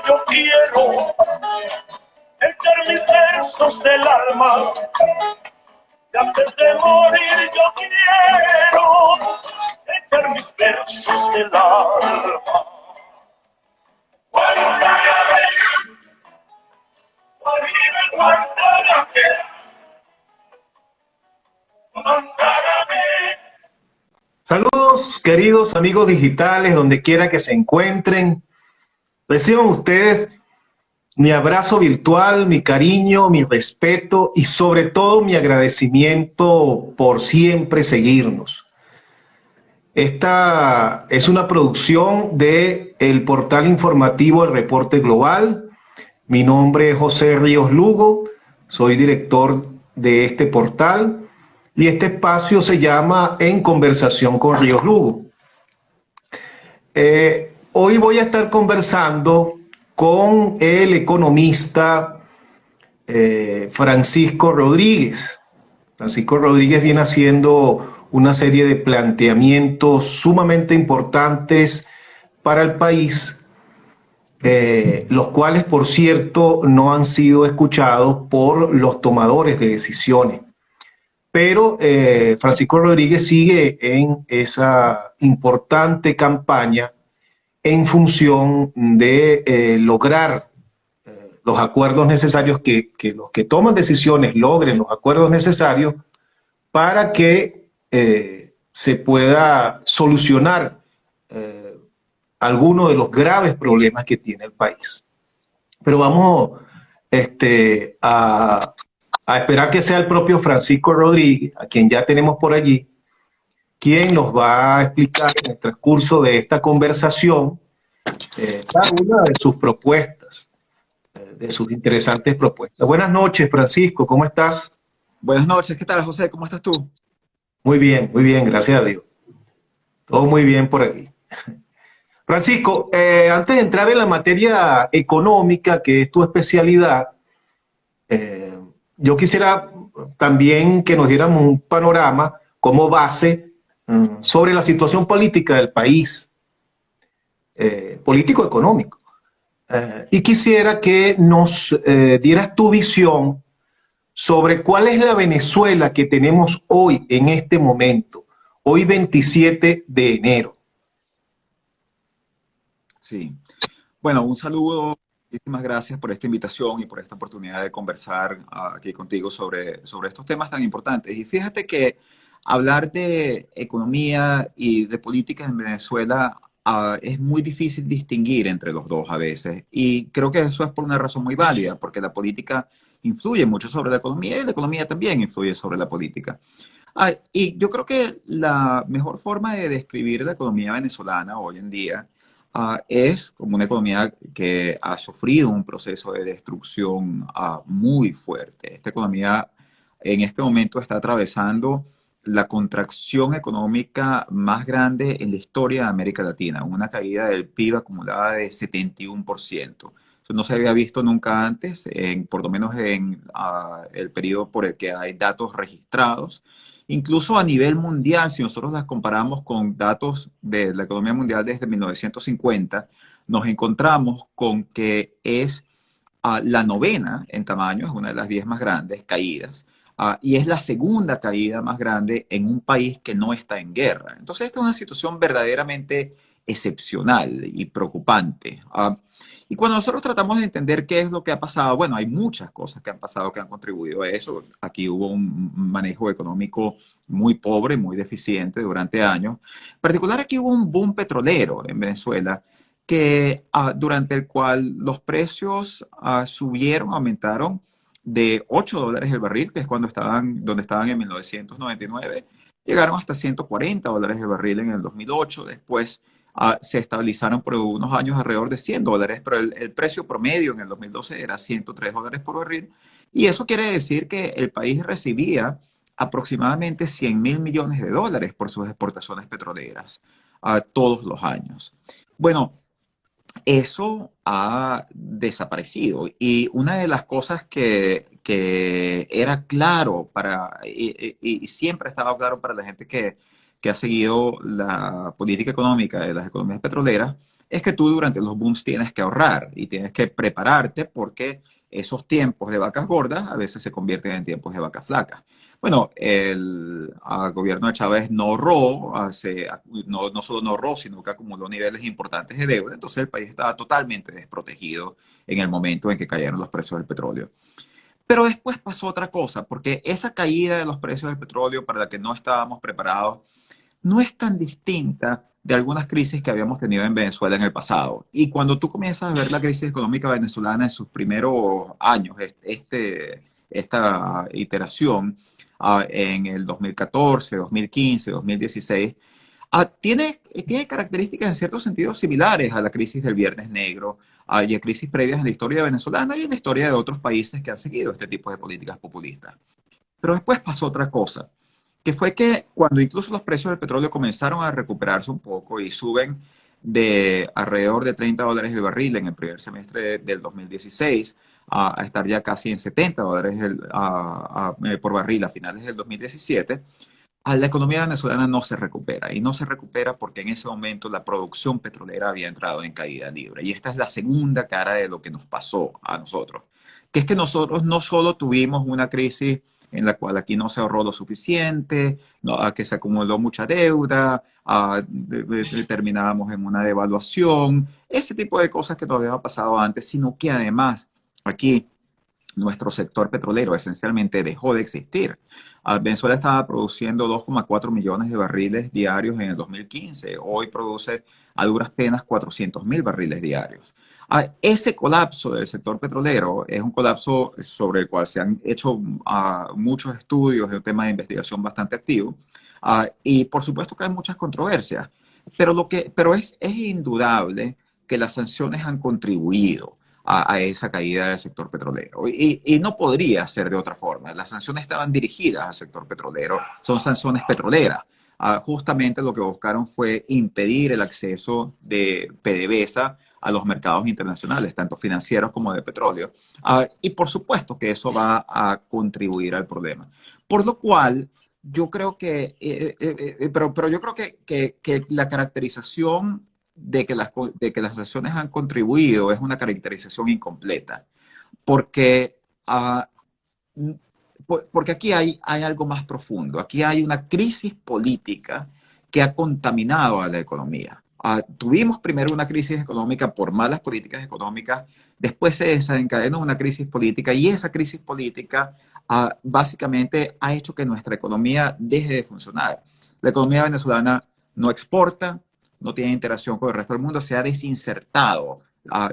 yo quiero echar mis versos del alma. Y antes de morir yo quiero echar mis versos del alma. Guantáname, Guantáname, Guantáname. Saludos, queridos amigos digitales, donde quiera que se encuentren. Reciban ustedes mi abrazo virtual, mi cariño, mi respeto y sobre todo mi agradecimiento por siempre seguirnos. Esta es una producción del portal informativo El Reporte Global. Mi nombre es José Ríos Lugo, soy director de este portal y este espacio se llama En Conversación con Ríos Lugo. Hoy voy a estar conversando con el economista Francisco Rodríguez. Francisco Rodríguez viene haciendo una serie de planteamientos sumamente importantes para el país, los cuales, por cierto, no han sido escuchados por los tomadores de decisiones. Pero Francisco Rodríguez sigue en esa importante campaña en función de lograr los acuerdos necesarios, que los que toman decisiones logren los acuerdos necesarios para que se pueda solucionar algunos de los graves problemas que tiene el país. Pero vamos a esperar que sea el propio Francisco Rodríguez, a quien ya tenemos por allí, quien nos va a explicar en el transcurso de esta conversación cada una de sus propuestas, de sus interesantes propuestas. Buenas noches, Francisco, ¿cómo estás? Buenas noches, ¿qué tal, José? ¿Cómo estás tú? Muy bien, gracias a Dios. Todo muy bien por aquí. Francisco, antes de entrar en la materia económica, que es tu especialidad, yo quisiera también que nos diéramos un panorama como base sobre la situación política del país, político-económico. Y quisiera que nos dieras tu visión sobre cuál es la Venezuela que tenemos hoy, en este momento, hoy 27 de enero. Sí. Bueno, un saludo. Muchísimas gracias por esta invitación y por esta oportunidad de conversar aquí contigo sobre estos temas tan importantes. Y fíjate que hablar de economía y de política en Venezuela es muy difícil distinguir entre los dos a veces. Y creo que eso es por una razón muy válida, porque la política influye mucho sobre la economía y la economía también influye sobre la política. Y yo creo que la mejor forma de describir la economía venezolana hoy en día es como una economía que ha sufrido un proceso de destrucción muy fuerte. Esta economía en este momento está atravesando la contracción económica más grande en la historia de América Latina, una caída del PIB acumulada de 71%. Eso no se había visto nunca antes, por lo menos en el periodo por el que hay datos registrados. Incluso a nivel mundial, si nosotros las comparamos con datos de la economía mundial desde 1950, nos encontramos con que es la novena en tamaño, es una de las 10 más grandes caídas, y es la segunda caída más grande en un país que no está en guerra. Entonces, esta es una situación verdaderamente excepcional y preocupante. Y cuando nosotros tratamos de entender qué es lo que ha pasado, bueno, hay muchas cosas que han pasado que han contribuido a eso. Aquí hubo un manejo económico muy pobre, muy deficiente durante años. En particular, aquí hubo un boom petrolero en Venezuela que, durante el cual los precios subieron, aumentaron de $8 el barril, que es donde estaban en 1999, llegaron hasta $140 el barril en el 2008. Después se estabilizaron por unos años alrededor de $100, pero el precio promedio en el 2012 era $103 por barril. Y eso quiere decir que el país recibía aproximadamente $100.000 millones por sus exportaciones petroleras todos los años. Bueno, eso ha desaparecido, y una de las cosas que era claro y siempre estaba claro para la gente que que ha seguido la política económica de las economías petroleras es que tú durante los booms tienes que ahorrar y tienes que prepararte porque esos tiempos de vacas gordas a veces se convierten en tiempos de vacas flacas. Bueno, el gobierno de Chávez no ahorró, no solo no ahorró, sino que acumuló niveles importantes de deuda, entonces el país estaba totalmente desprotegido en el momento en que cayeron los precios del petróleo. Pero después pasó otra cosa, porque esa caída de los precios del petróleo para la que no estábamos preparados no es tan distinta de algunas crisis que habíamos tenido en Venezuela en el pasado. Y cuando tú comienzas a ver la crisis económica venezolana en sus primeros años, esta iteración, en el 2014, 2015, 2016, tiene características en cierto sentido similares a la crisis del Viernes Negro y a crisis previas en la historia venezolana y en la historia de otros países que han seguido este tipo de políticas populistas. Pero después pasó otra cosa, que fue que cuando incluso los precios del petróleo comenzaron a recuperarse un poco y suben de alrededor de $30 el barril en el primer semestre del 2016 a estar ya casi en $70 por barril a finales del 2017, la economía venezolana no se recupera y no se recupera porque en ese momento la producción petrolera había entrado en caída libre. Y esta es la segunda cara de lo que nos pasó a nosotros, que es que nosotros no solo tuvimos una crisis en la cual aquí no se ahorró lo suficiente, no, a que se acumuló mucha deuda, terminábamos en una devaluación, ese tipo de cosas que todavía ha pasado antes, sino que además aquí nuestro sector petrolero esencialmente dejó de existir. Venezuela estaba produciendo 2,4 millones de barriles diarios en el 2015. Hoy produce a duras penas 400.000 barriles diarios. Ese colapso del sector petrolero es un colapso sobre el cual se han hecho muchos estudios, es un tema de investigación bastante activo. Y por supuesto que hay muchas controversias, pero es indudable que las sanciones han contribuido a esa caída del sector petrolero. Y no podría ser de otra forma. Las sanciones estaban dirigidas al sector petrolero, son sanciones petroleras. Justamente lo que buscaron fue impedir el acceso de PDVSA a los mercados internacionales, tanto financieros como de petróleo. Y por supuesto que eso va a contribuir al problema. Por lo cual, yo creo pero yo creo que la caracterización de que las acciones han contribuido es una caracterización incompleta, porque, ah, porque aquí hay algo más profundo, aquí hay una crisis política que ha contaminado a la economía. Tuvimos primero una crisis económica por malas políticas económicas, después se desencadenó una crisis política y esa crisis política básicamente ha hecho que nuestra economía deje de funcionar. La economía venezolana no exporta, no tiene interacción con el resto del mundo, se ha desinsertado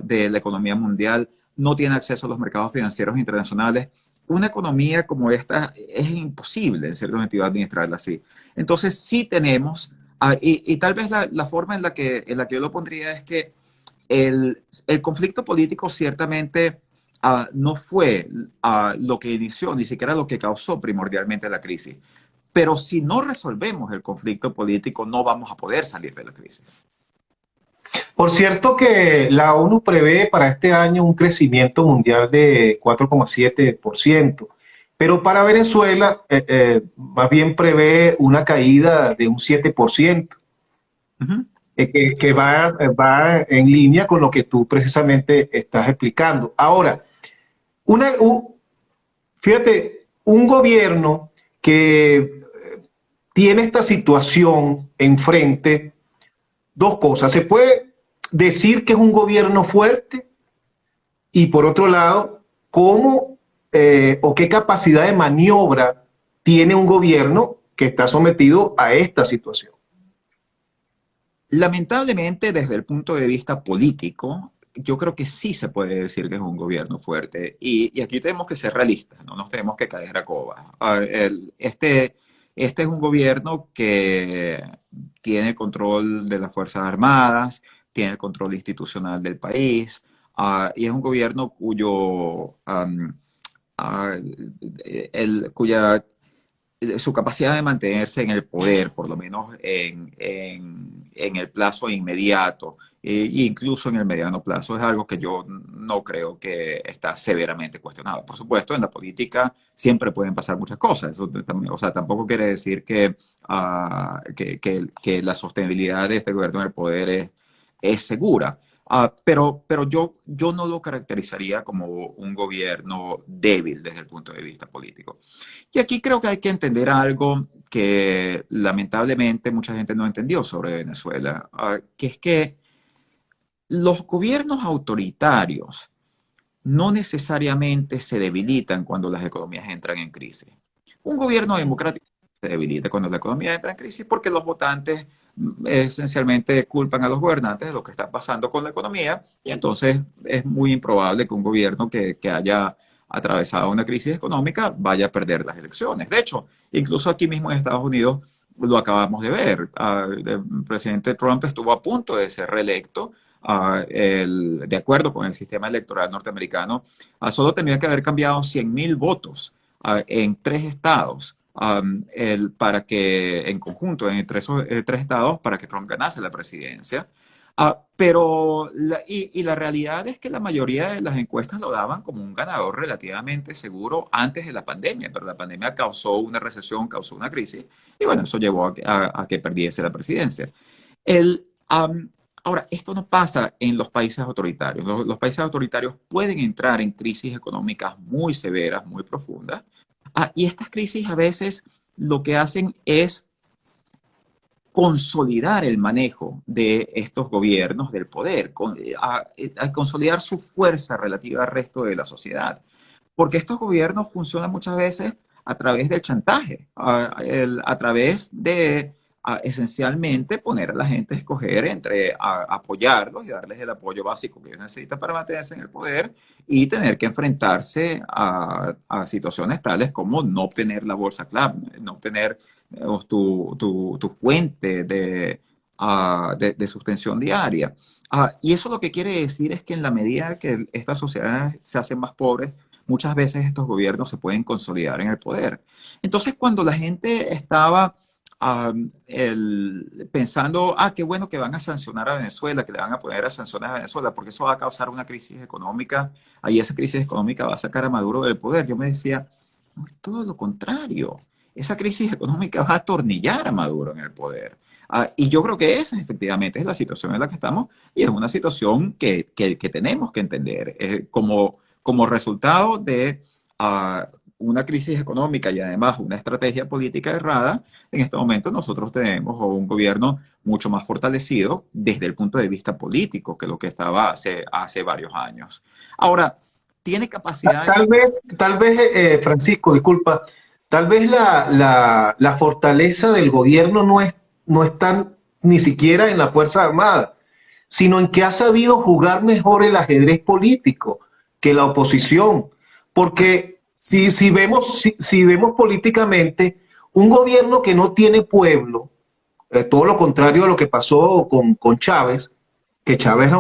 de la economía mundial, no tiene acceso a los mercados financieros internacionales. Una economía como esta es imposible, en cierto sentido, administrarla así. Entonces, sí tenemos, y tal vez la forma en la que yo lo pondría es que el conflicto político ciertamente no fue lo que inició, ni siquiera lo que causó primordialmente la crisis. Pero si no resolvemos el conflicto político, no vamos a poder salir de la crisis. Por cierto que la ONU prevé para este año un crecimiento mundial de 4,7%, pero para Venezuela más bien prevé una caída de un 7%, Ujú. que va en línea con lo que tú precisamente estás explicando. Ahora, fíjate, un gobierno que tiene esta situación enfrente, dos cosas. Se puede decir que es un gobierno fuerte y por otro lado, ¿cómo o qué capacidad de maniobra tiene un gobierno que está sometido a esta situación? Lamentablemente, desde el punto de vista político, yo creo que sí se puede decir que es un gobierno fuerte. Y aquí tenemos que ser realistas, no nos tenemos que caer a coba. Este es un gobierno que tiene control de las Fuerzas Armadas, tiene el control institucional del país, y es un gobierno ah, cuya su capacidad de mantenerse en el poder, por lo menos en el plazo inmediato, e incluso en el mediano plazo, es algo que yo no creo que está severamente cuestionado. Por supuesto, en la política siempre pueden pasar muchas cosas. Eso también, o sea, tampoco quiere decir que la sostenibilidad de este gobierno en el poder es segura. Pero yo no lo caracterizaría como un gobierno débil desde el punto de vista político. Y aquí creo que hay que entender algo que lamentablemente mucha gente no entendió sobre Venezuela, que es que los gobiernos autoritarios no necesariamente se debilitan cuando las economías entran en crisis. Un gobierno democrático se debilita cuando la economía entra en crisis porque los votantes esencialmente culpan a los gobernantes de lo que está pasando con la economía y entonces es muy improbable que un gobierno que haya atravesado una crisis económica vaya a perder las elecciones. De hecho, incluso aquí mismo en Estados Unidos lo acabamos de ver. El presidente Trump estuvo a punto de ser reelecto de acuerdo con el sistema electoral norteamericano, solo tenía que haber cambiado 100.000 votos en tres estados para que, en conjunto, entre esos tres estados, para que Trump ganase la presidencia. Y la realidad es que la mayoría de las encuestas lo daban como un ganador relativamente seguro antes de la pandemia, pero la pandemia causó una recesión, causó una crisis, y bueno, eso llevó a que perdiese la presidencia. El, um, Ahora, esto no pasa en los países autoritarios. Los países autoritarios pueden entrar en crisis económicas muy severas, muy profundas, y estas crisis a veces lo que hacen es consolidar el manejo de estos gobiernos del poder, a consolidar su fuerza relativa al resto de la sociedad. Porque estos gobiernos funcionan muchas veces a través del chantaje, a través de esencialmente poner a la gente a escoger entre apoyarlos y darles el apoyo básico que ellos necesitan para mantenerse en el poder y tener que enfrentarse a situaciones tales como no obtener la bolsa clave, no obtener tu fuente de sustención diaria. Y eso lo que quiere decir es que en la medida que estas sociedades se hacen más pobres, muchas veces estos gobiernos se pueden consolidar en el poder. Entonces, cuando la gente estaba pensando, qué bueno que van a sancionar a Venezuela, que le van a poner a sanciones a Venezuela, porque eso va a causar una crisis económica, ahí esa crisis económica va a sacar a Maduro del poder. Yo me decía, no, es todo lo contrario. Esa crisis económica va a atornillar a Maduro en el poder. Y yo creo que esa efectivamente es la situación en la que estamos y es una situación que tenemos que entender como resultado de una crisis económica y además una estrategia política errada. En este momento nosotros tenemos un gobierno mucho más fortalecido desde el punto de vista político que lo que estaba hace varios años. Ahora, tiene capacidad... Tal vez, Francisco, disculpa, tal vez la fortaleza del gobierno no está ni siquiera en la Fuerza Armada, sino en que ha sabido jugar mejor el ajedrez político que la oposición. Porque si vemos políticamente, un gobierno que no tiene pueblo, todo lo contrario a lo que pasó con Chávez, que Chávez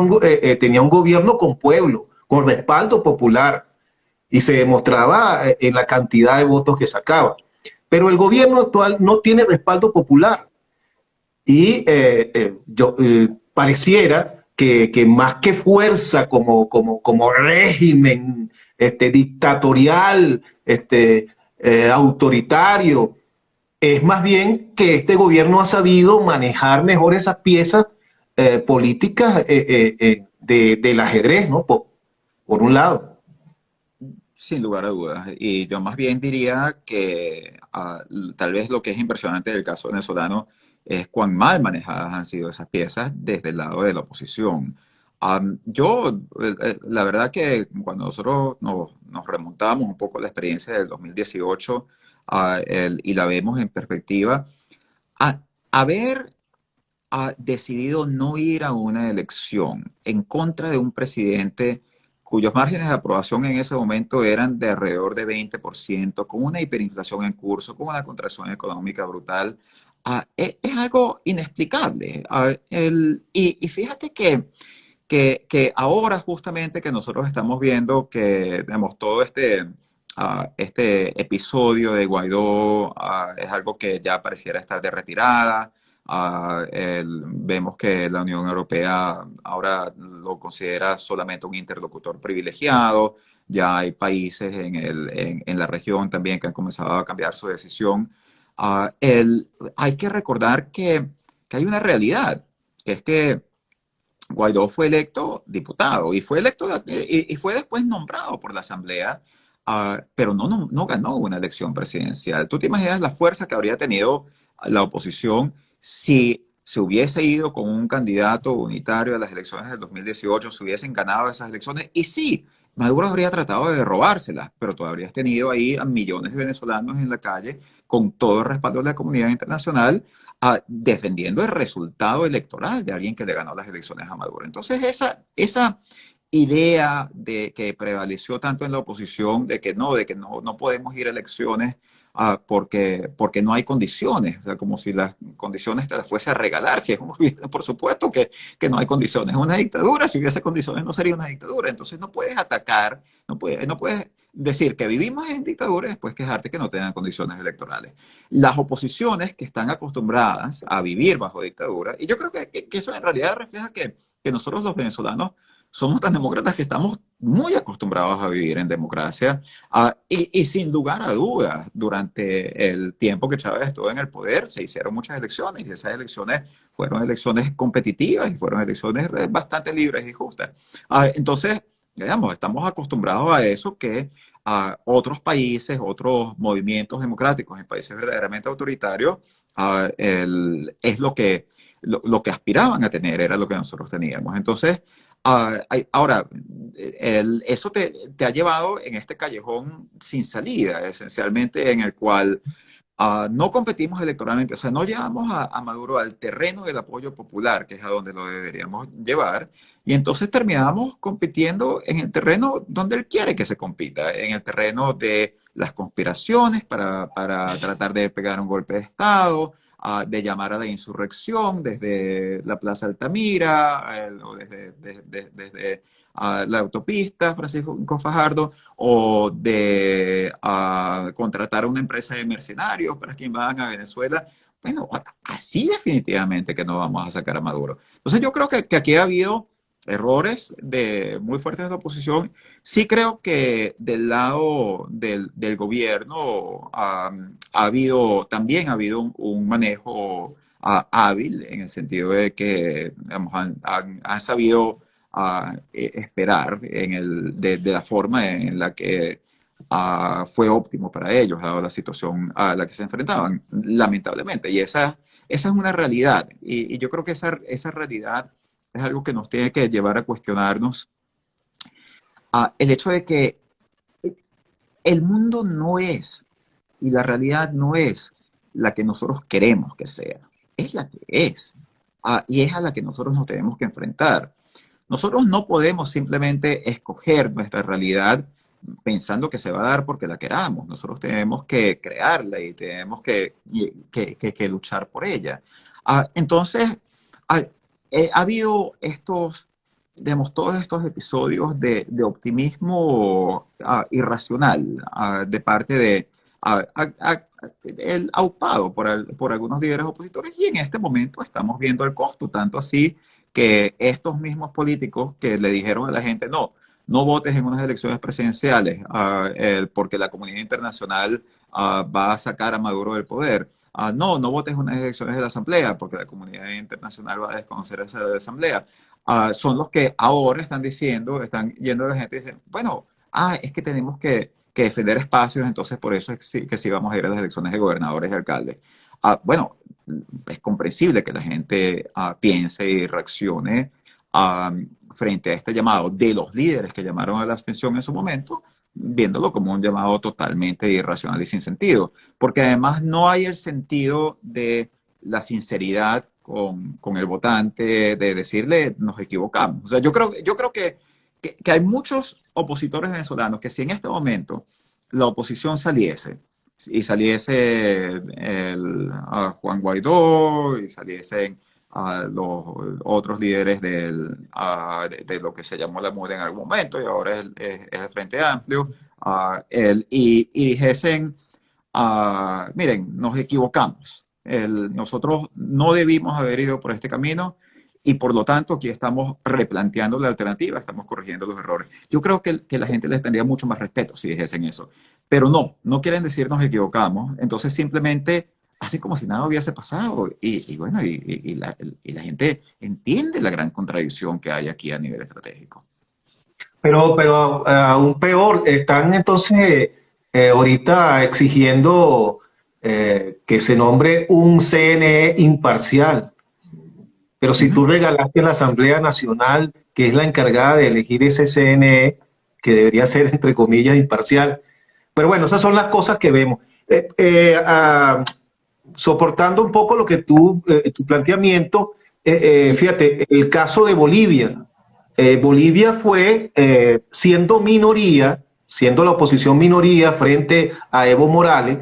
tenía un gobierno con pueblo, con respaldo popular, y se demostraba en la cantidad de votos que sacaba. Pero el gobierno actual no tiene respaldo popular y pareciera que más que fuerza como régimen dictatorial, autoritario, es más bien que este gobierno ha sabido manejar mejor esas piezas políticas del ajedrez, ¿no? Por un lado. Sin lugar a dudas. Y yo más bien diría que tal vez lo que es impresionante del caso venezolano es cuán mal manejadas han sido esas piezas desde el lado de la oposición. La verdad que cuando nosotros nos remontamos un poco a la experiencia del 2018 y la vemos en perspectiva, haber decidido no ir a una elección en contra de un presidente cuyos márgenes de aprobación en ese momento eran de alrededor de 20%, con una hiperinflación en curso, con una contracción económica brutal, es algo inexplicable. Y fíjate que ahora justamente que nosotros estamos viendo que tenemos todo este episodio de Guaidó es algo que ya pareciera estar de retirada. Vemos que la Unión Europea ahora lo considera solamente un interlocutor privilegiado. Ya hay países en la región también que han comenzado a cambiar su decisión. Hay que recordar que hay una realidad, que es que Guaidó fue electo diputado y fue electo y fue después nombrado por la Asamblea, pero no ganó una elección presidencial. ¿Tú te imaginas la fuerza que habría tenido la oposición si se hubiese ido con un candidato unitario a las elecciones del 2018, se hubiesen ganado esas elecciones? Y sí, Maduro habría tratado de robárselas, pero tú habrías tenido ahí a millones de venezolanos en la calle con todo el respaldo de la comunidad internacional, defendiendo el resultado electoral de alguien que le ganó las elecciones a Maduro. Entonces, esa idea de que prevaleció tanto en la oposición de que no podemos ir a elecciones porque no hay condiciones, o sea, como si las condiciones te las fuese a regalar. Si es un gobierno, por supuesto que no hay condiciones. Es una dictadura, si hubiese condiciones no sería una dictadura. Entonces no puedes atacar, no puedes decir que vivimos en dictadura y después quejarte que no tengan condiciones electorales. Las oposiciones que están acostumbradas a vivir bajo dictadura, y yo creo que eso en realidad refleja que nosotros los venezolanos somos tan demócratas que estamos muy acostumbrados a vivir en democracia, y sin lugar a dudas, durante el tiempo que Chávez estuvo en el poder, se hicieron muchas elecciones y esas elecciones fueron elecciones competitivas y fueron elecciones bastante libres y justas. Entonces, digamos, estamos acostumbrados a eso que otros países, otros movimientos democráticos en países verdaderamente autoritarios, es lo que aspiraban a tener, era lo que nosotros teníamos. Entonces, ahora, eso te ha llevado en este callejón sin salida, esencialmente, en el cual no competimos electoralmente, o sea, no llevamos a Maduro al terreno del apoyo popular, que es a donde lo deberíamos llevar, y entonces terminamos compitiendo en el terreno donde él quiere que se compita, en el terreno de las conspiraciones para tratar de pegar un golpe de Estado, de llamar a la insurrección desde la Plaza Altamira, o desde la autopista Francisco Fajardo, o de contratar a una empresa de mercenarios para quien van a Venezuela. Bueno, así definitivamente que no vamos a sacar a Maduro. Entonces yo creo que aquí ha habido errores muy fuertes de la oposición. Sí creo que del lado del gobierno también ha habido un manejo hábil, en el sentido de que, digamos, han sabido esperar de la forma en la que fue óptimo para ellos, dado la situación a la que se enfrentaban, lamentablemente. Y esa es una realidad. Y yo creo que esa realidad es algo que nos tiene que llevar a cuestionarnos el hecho de que el mundo no es, y la realidad no es la que nosotros queremos que sea, es la que es, y es a la que nosotros nos tenemos que enfrentar. Nosotros no podemos simplemente escoger nuestra realidad pensando que se va a dar porque la queramos. Nosotros tenemos que crearla y tenemos que luchar por ella. Entonces, ha, ha habido digamos, todos estos episodios de optimismo irracional de parte de el aupado por algunos líderes opositores, y en este momento estamos viendo el costo, tanto así que estos mismos políticos que le dijeron a la gente, no votes en unas elecciones presidenciales porque la comunidad internacional va a sacar a Maduro del poder. No votes en unas elecciones de la Asamblea porque la comunidad internacional va a desconocer esa Asamblea. Son los que ahora están están yendo a la gente y dicen, bueno, es que tenemos que defender espacios, entonces por eso es que sí vamos a ir a las elecciones de gobernadores y alcaldes. Bueno, es comprensible que la gente piense y reaccione frente a este llamado de los líderes que llamaron a la abstención en su momento, viéndolo como un llamado totalmente irracional y sin sentido, porque además no hay el sentido de la sinceridad con el votante, de decirle nos equivocamos. O sea, yo creo que hay muchos opositores venezolanos que si en este momento la oposición saliese, y saliese Juan Guaidó, y saliesen los otros líderes de lo que se llamó la MUD en algún momento, y ahora es el Frente Amplio, y dijesen, miren, nos equivocamos. Nosotros no debimos haber ido por este camino y por lo tanto aquí estamos replanteando la alternativa, estamos corrigiendo los errores. Yo creo que la gente les tendría mucho más respeto si dijesen eso, pero no quieren decir nos equivocamos, entonces simplemente hacen como si nada hubiese pasado y bueno, y la gente entiende la gran contradicción que hay aquí a nivel estratégico. Pero aún peor, están entonces ahorita exigiendo que se nombre un CNE imparcial. Pero si Ujú. tú regalaste a la Asamblea Nacional, que es la encargada de elegir ese CNE, que debería ser, entre comillas, imparcial. Pero bueno, esas son las cosas que vemos. Soportando un poco lo que tu planteamiento, fíjate, el caso de Bolivia. Bolivia fue, siendo minoría, siendo la oposición minoría frente a Evo Morales,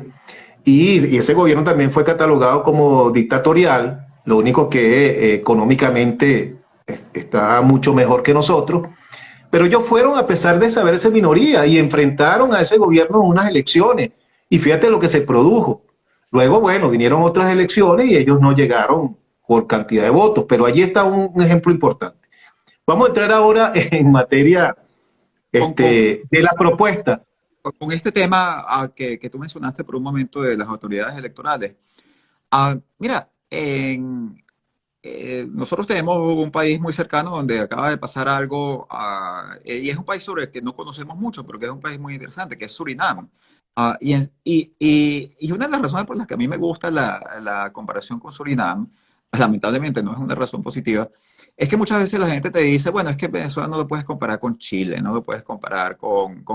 y ese gobierno también fue catalogado como dictatorial, lo único que económicamente está mucho mejor que nosotros, pero ellos fueron a pesar de saberse minoría y enfrentaron a ese gobierno en unas elecciones. Y fíjate lo que se produjo. Luego, bueno, vinieron otras elecciones y ellos no llegaron por cantidad de votos, pero allí está un ejemplo importante. Vamos a entrar ahora en materia Con, con, de la propuesta. con este tema que tú mencionaste por un momento de las autoridades electorales, mira, nosotros tenemos un país muy cercano donde acaba de pasar algo, y es un país sobre el que no conocemos mucho, pero que es un país muy interesante, que es Surinam. Y una de las razones por las que a mí me gusta la comparación con Surinam, lamentablemente no es una razón positiva, es que muchas veces la gente te dice, bueno, es que Venezuela no lo puedes comparar con Chile, no lo puedes comparar con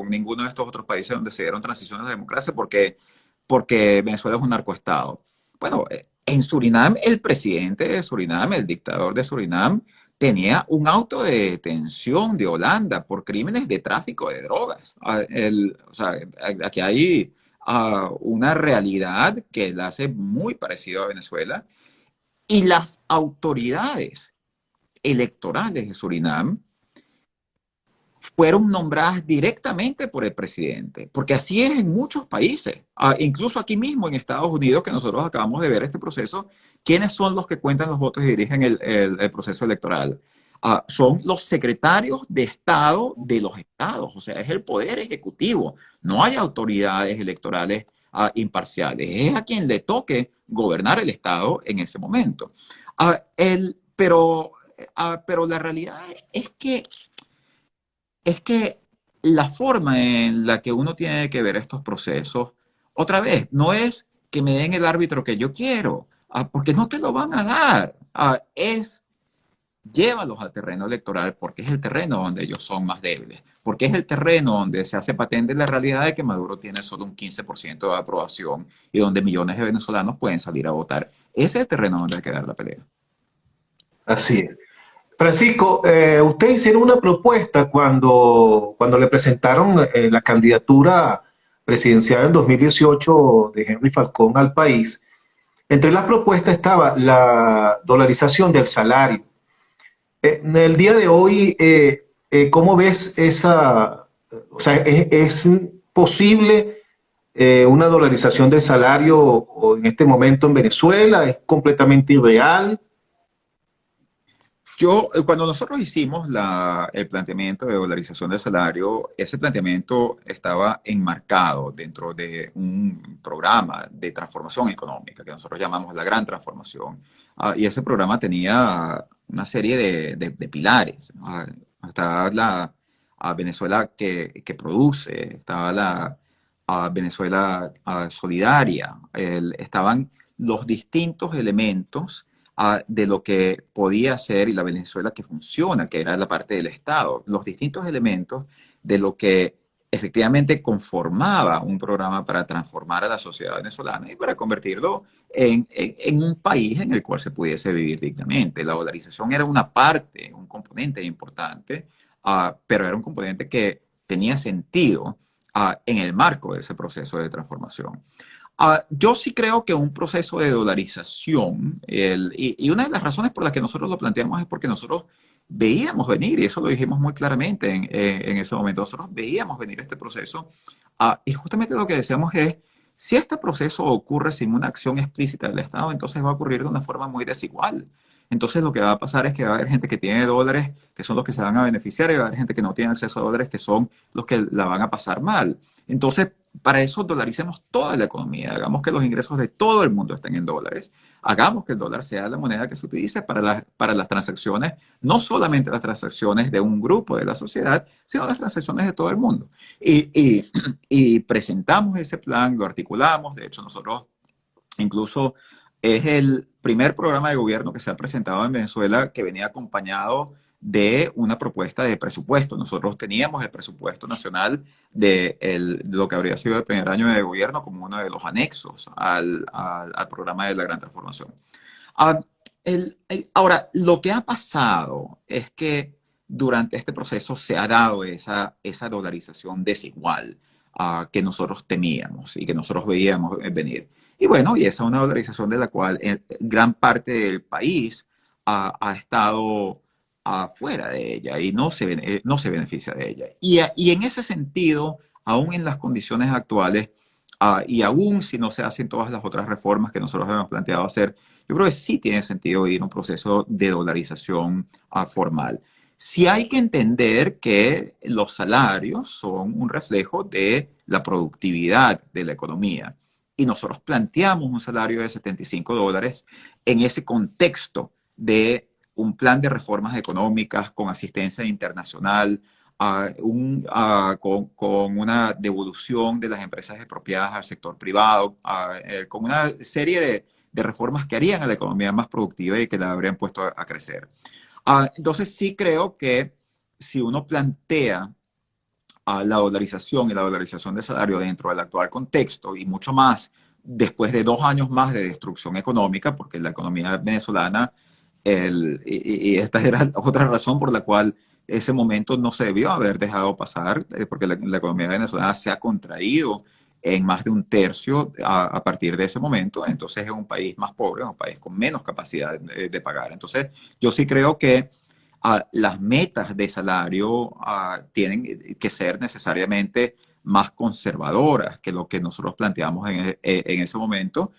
ninguno de estos otros países donde se dieron transiciones de democracia porque Venezuela es un narcoestado. Bueno, en Surinam, el presidente de Surinam, el dictador de Surinam, tenía un auto de detención de Holanda por crímenes de tráfico de drogas. O sea, aquí hay una realidad que la hace muy parecido a Venezuela y las autoridades electorales de Surinam fueron nombradas directamente por el presidente, porque así es en muchos países, incluso aquí mismo en Estados Unidos, que nosotros acabamos de ver este proceso, ¿quiénes son los que cuentan los votos y dirigen el proceso electoral? Son los secretarios de Estado de los estados, o sea, es el poder ejecutivo, no hay autoridades electorales imparciales, es a quien le toque gobernar el Estado en ese momento. Pero la realidad es que la forma en la que uno tiene que ver estos procesos, otra vez, no es que me den el árbitro que yo quiero, porque no te lo van a dar. Es llévalos al terreno electoral porque es el terreno donde ellos son más débiles, porque es el terreno donde se hace patente la realidad de que Maduro tiene solo un 15% de aprobación y donde millones de venezolanos pueden salir a votar. Ese es el terreno donde hay que dar la pelea. Así es. Francisco, ustedes hicieron una propuesta cuando le presentaron la candidatura presidencial en 2018 de Henry Falcón al país. Entre las propuestas estaba la dolarización del salario. En el día de hoy, ¿cómo ves esa? O sea, ¿es posible una dolarización del salario en este momento en Venezuela? ¿Es completamente irreal? Cuando nosotros hicimos el planteamiento de dolarización del salario, ese planteamiento estaba enmarcado dentro de un programa de transformación económica que nosotros llamamos la Gran Transformación. Y ese programa tenía una serie de pilares. Estaba Venezuela que produce, estaba la Venezuela solidaria, estaban los distintos elementos de lo que podía ser y la Venezuela que funciona, que era la parte del Estado, los distintos elementos de lo que efectivamente conformaba un programa para transformar a la sociedad venezolana y para convertirlo en un país en el cual se pudiese vivir dignamente. La dolarización era una parte, un componente importante, pero era un componente que tenía sentido en el marco de ese proceso de transformación. Yo sí creo que un proceso de dolarización, y una de las razones por las que nosotros lo planteamos es porque nosotros veíamos venir, y eso lo dijimos muy claramente en ese momento, nosotros veíamos venir este proceso, y justamente lo que decíamos es Si este proceso ocurre sin una acción explícita del Estado, entonces va a ocurrir de una forma muy desigual. Entonces lo que va a pasar es que va a haber gente que tiene dólares, que son los que se van a beneficiar, y va a haber gente que no tiene acceso a dólares, que son los que la van a pasar mal. Entonces, para eso dolaricemos toda la economía, hagamos que los ingresos de todo el mundo estén en dólares, hagamos que el dólar sea la moneda que se utilice para las transacciones, no solamente las transacciones de un grupo de la sociedad, sino las transacciones de todo el mundo. Y presentamos ese plan, lo articulamos, de hecho nosotros incluso es el primer programa de gobierno que se ha presentado en Venezuela que venía acompañado de una propuesta de presupuesto. Nosotros teníamos el presupuesto nacional de lo que habría sido el primer año de gobierno como uno de los anexos al programa de la Gran Transformación. Ah, ahora, lo que ha pasado es que durante este proceso se ha dado esa dolarización desigual que nosotros temíamos y que nosotros veíamos venir. Y bueno, y esa es una dolarización de la cual gran parte del país ha estado fuera de ella y no se beneficia de ella. Y en ese sentido, aún en las condiciones actuales, y aún si no se hacen todas las otras reformas que nosotros hemos planteado hacer, yo creo que sí tiene sentido ir a un proceso de dolarización formal. Sí hay que entender que los salarios son un reflejo de la productividad de la economía. Y nosotros planteamos un salario de $75 en ese contexto de un plan de reformas económicas con asistencia internacional, con una devolución de las empresas expropiadas al sector privado, con una serie de reformas que harían a la economía más productiva y que la habrían puesto a crecer. Entonces sí creo que si uno plantea la dolarización y la dolarización del salario dentro del actual contexto y mucho más después de 2 años más de destrucción económica, porque la economía venezolana, y esta era otra razón por la cual ese momento no se debió haber dejado pasar, porque la economía venezolana se ha contraído en más de un tercio a partir de ese momento. Entonces es un país más pobre, es un país con menos capacidad de pagar. Entonces yo sí creo que las metas de salario tienen que ser necesariamente más conservadoras que lo que nosotros planteamos en ese momento.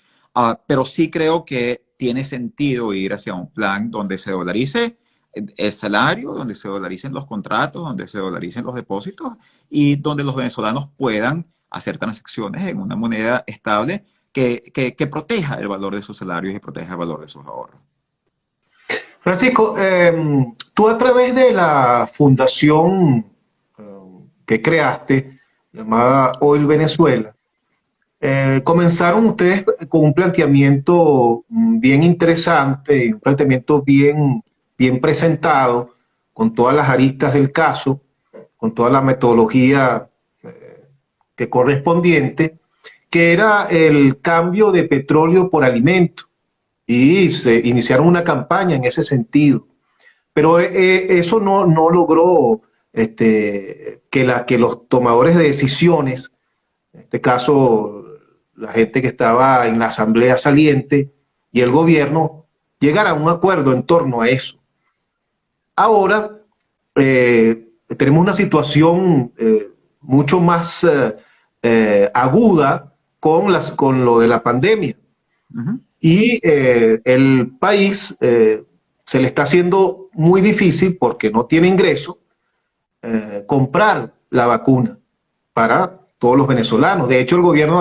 Pero sí creo que tiene sentido ir hacia un plan donde se dolarice el salario, donde se dolaricen los contratos, donde se dolaricen los depósitos y donde los venezolanos puedan hacer transacciones en una moneda estable que proteja el valor de sus salarios y proteja el valor de sus ahorros. Francisco, tú a través de la fundación que creaste, llamada Oil Venezuela, comenzaron ustedes con un planteamiento bien interesante, un planteamiento bien presentado, con todas las aristas del caso, con toda la metodología que correspondiente, que era el cambio de petróleo por alimento. Y se iniciaron una campaña en ese sentido. Pero eso no logró que los tomadores de decisiones, en este caso la gente que estaba en la asamblea saliente y el gobierno, llegaran a un acuerdo en torno a eso. Ahora tenemos una situación mucho más aguda con lo de la pandemia. Uh-huh. Y el país se le está haciendo muy difícil porque no tiene ingreso comprar la vacuna para todos los venezolanos. De hecho, el gobierno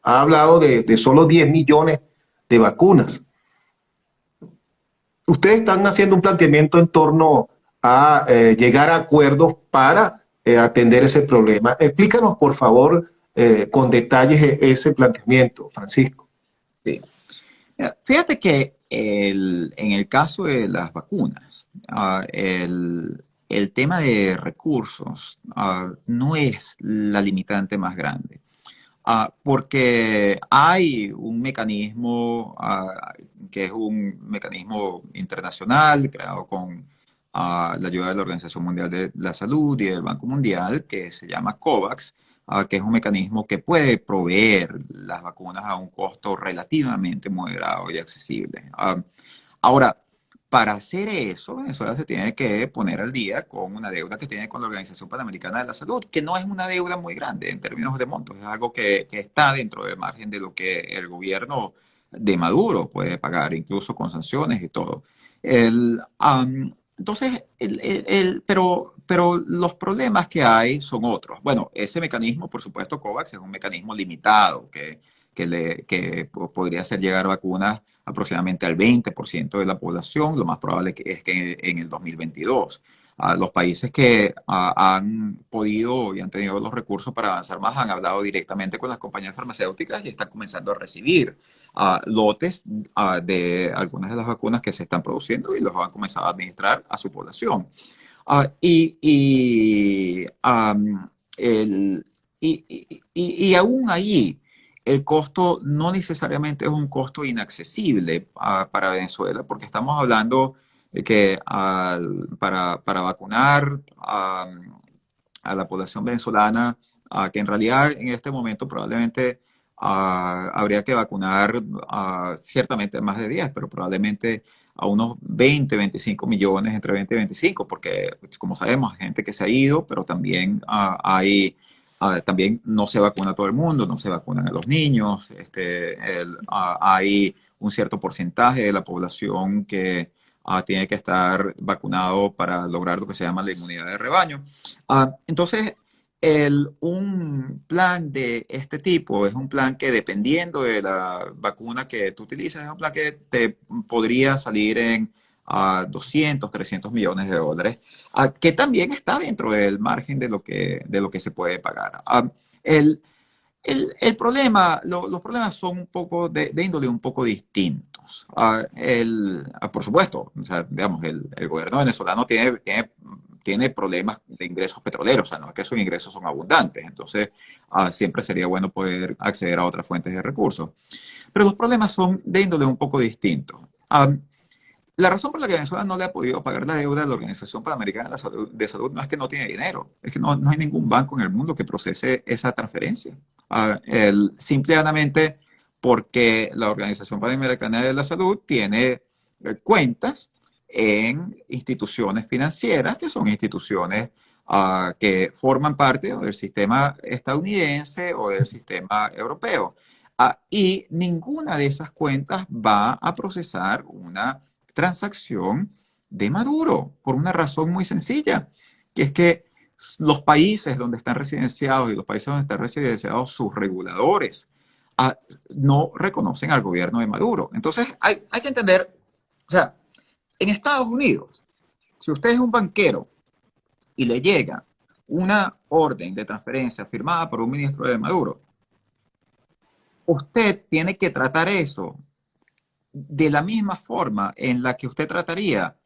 ha hablado de solo 10 millones de vacunas. Ustedes están haciendo un planteamiento en torno a llegar a acuerdos para atender ese problema. Explícanos, por favor, con detalles ese planteamiento, Francisco. Sí. Fíjate que en el caso de las vacunas, el tema de recursos no es la limitante más grande, porque hay un mecanismo que es un mecanismo internacional creado con la ayuda de la Organización Mundial de la Salud y del Banco Mundial, que se llama COVAX, que es un mecanismo que puede proveer las vacunas a un costo relativamente moderado y accesible. Ahora, Para hacer eso, Venezuela se tiene que poner al día con una deuda que tiene con la Organización Panamericana de la Salud, que no es una deuda muy grande en términos de montos, es algo que está dentro del margen de lo que el gobierno de Maduro puede pagar, incluso con sanciones y todo. Entonces, pero los problemas que hay son otros. Bueno, ese mecanismo, por supuesto, COVAX es un mecanismo limitado que podría hacer llegar vacunas aproximadamente al 20% de la población. Lo más probable es que en el 2022 los países que han podido y han tenido los recursos para avanzar más han hablado directamente con las compañías farmacéuticas y están comenzando a recibir lotes de algunas de las vacunas que se están produciendo y los han comenzado a administrar a su población. Ah, y, y, am, el, y aún allí, el costo no necesariamente es un costo inaccesible para Venezuela, porque estamos hablando de que para vacunar a la población venezolana, que en realidad en este momento probablemente habría que vacunar ciertamente más de 10, pero probablemente a unos 20, 25 millones, entre 20 y 25, porque como sabemos, hay gente que se ha ido, pero también también no se vacuna a todo el mundo, no se vacunan a los niños, hay un cierto porcentaje de la población que tiene que estar vacunado para lograr lo que se llama la inmunidad de rebaño. Entonces, un plan de este tipo es un plan que dependiendo de la vacuna que tú utilizas, es un plan que te podría salir en 200, 300 millones de dólares, que también está dentro del margen de lo que se puede pagar. El, el problema, los problemas son un poco de índole un poco distintos. Por supuesto, o sea, digamos, el gobierno venezolano tiene problemas de ingresos petroleros, o sea, no es que sus ingresos son abundantes, entonces siempre sería bueno poder acceder a otras fuentes de recursos. Pero los problemas son de índole un poco distintos. La razón por la que Venezuela no le ha podido pagar la deuda a la Organización Panamericana de Salud no es que no tiene dinero, es que no hay ningún banco en el mundo que procese esa transferencia. Simplemente porque la Organización Panamericana de la Salud tiene cuentas en instituciones financieras, que son instituciones que forman parte del sistema estadounidense o del sistema europeo. Y ninguna de esas cuentas va a procesar una transacción de Maduro, por una razón muy sencilla, que es que los países donde están residenciados y los países donde están residenciados sus reguladores no reconocen al gobierno de Maduro. Entonces hay que entender, o sea, en Estados Unidos, si usted es un banquero y le llega una orden de transferencia firmada por un ministro de Maduro, usted tiene que tratar eso de la misma forma en la que usted trataría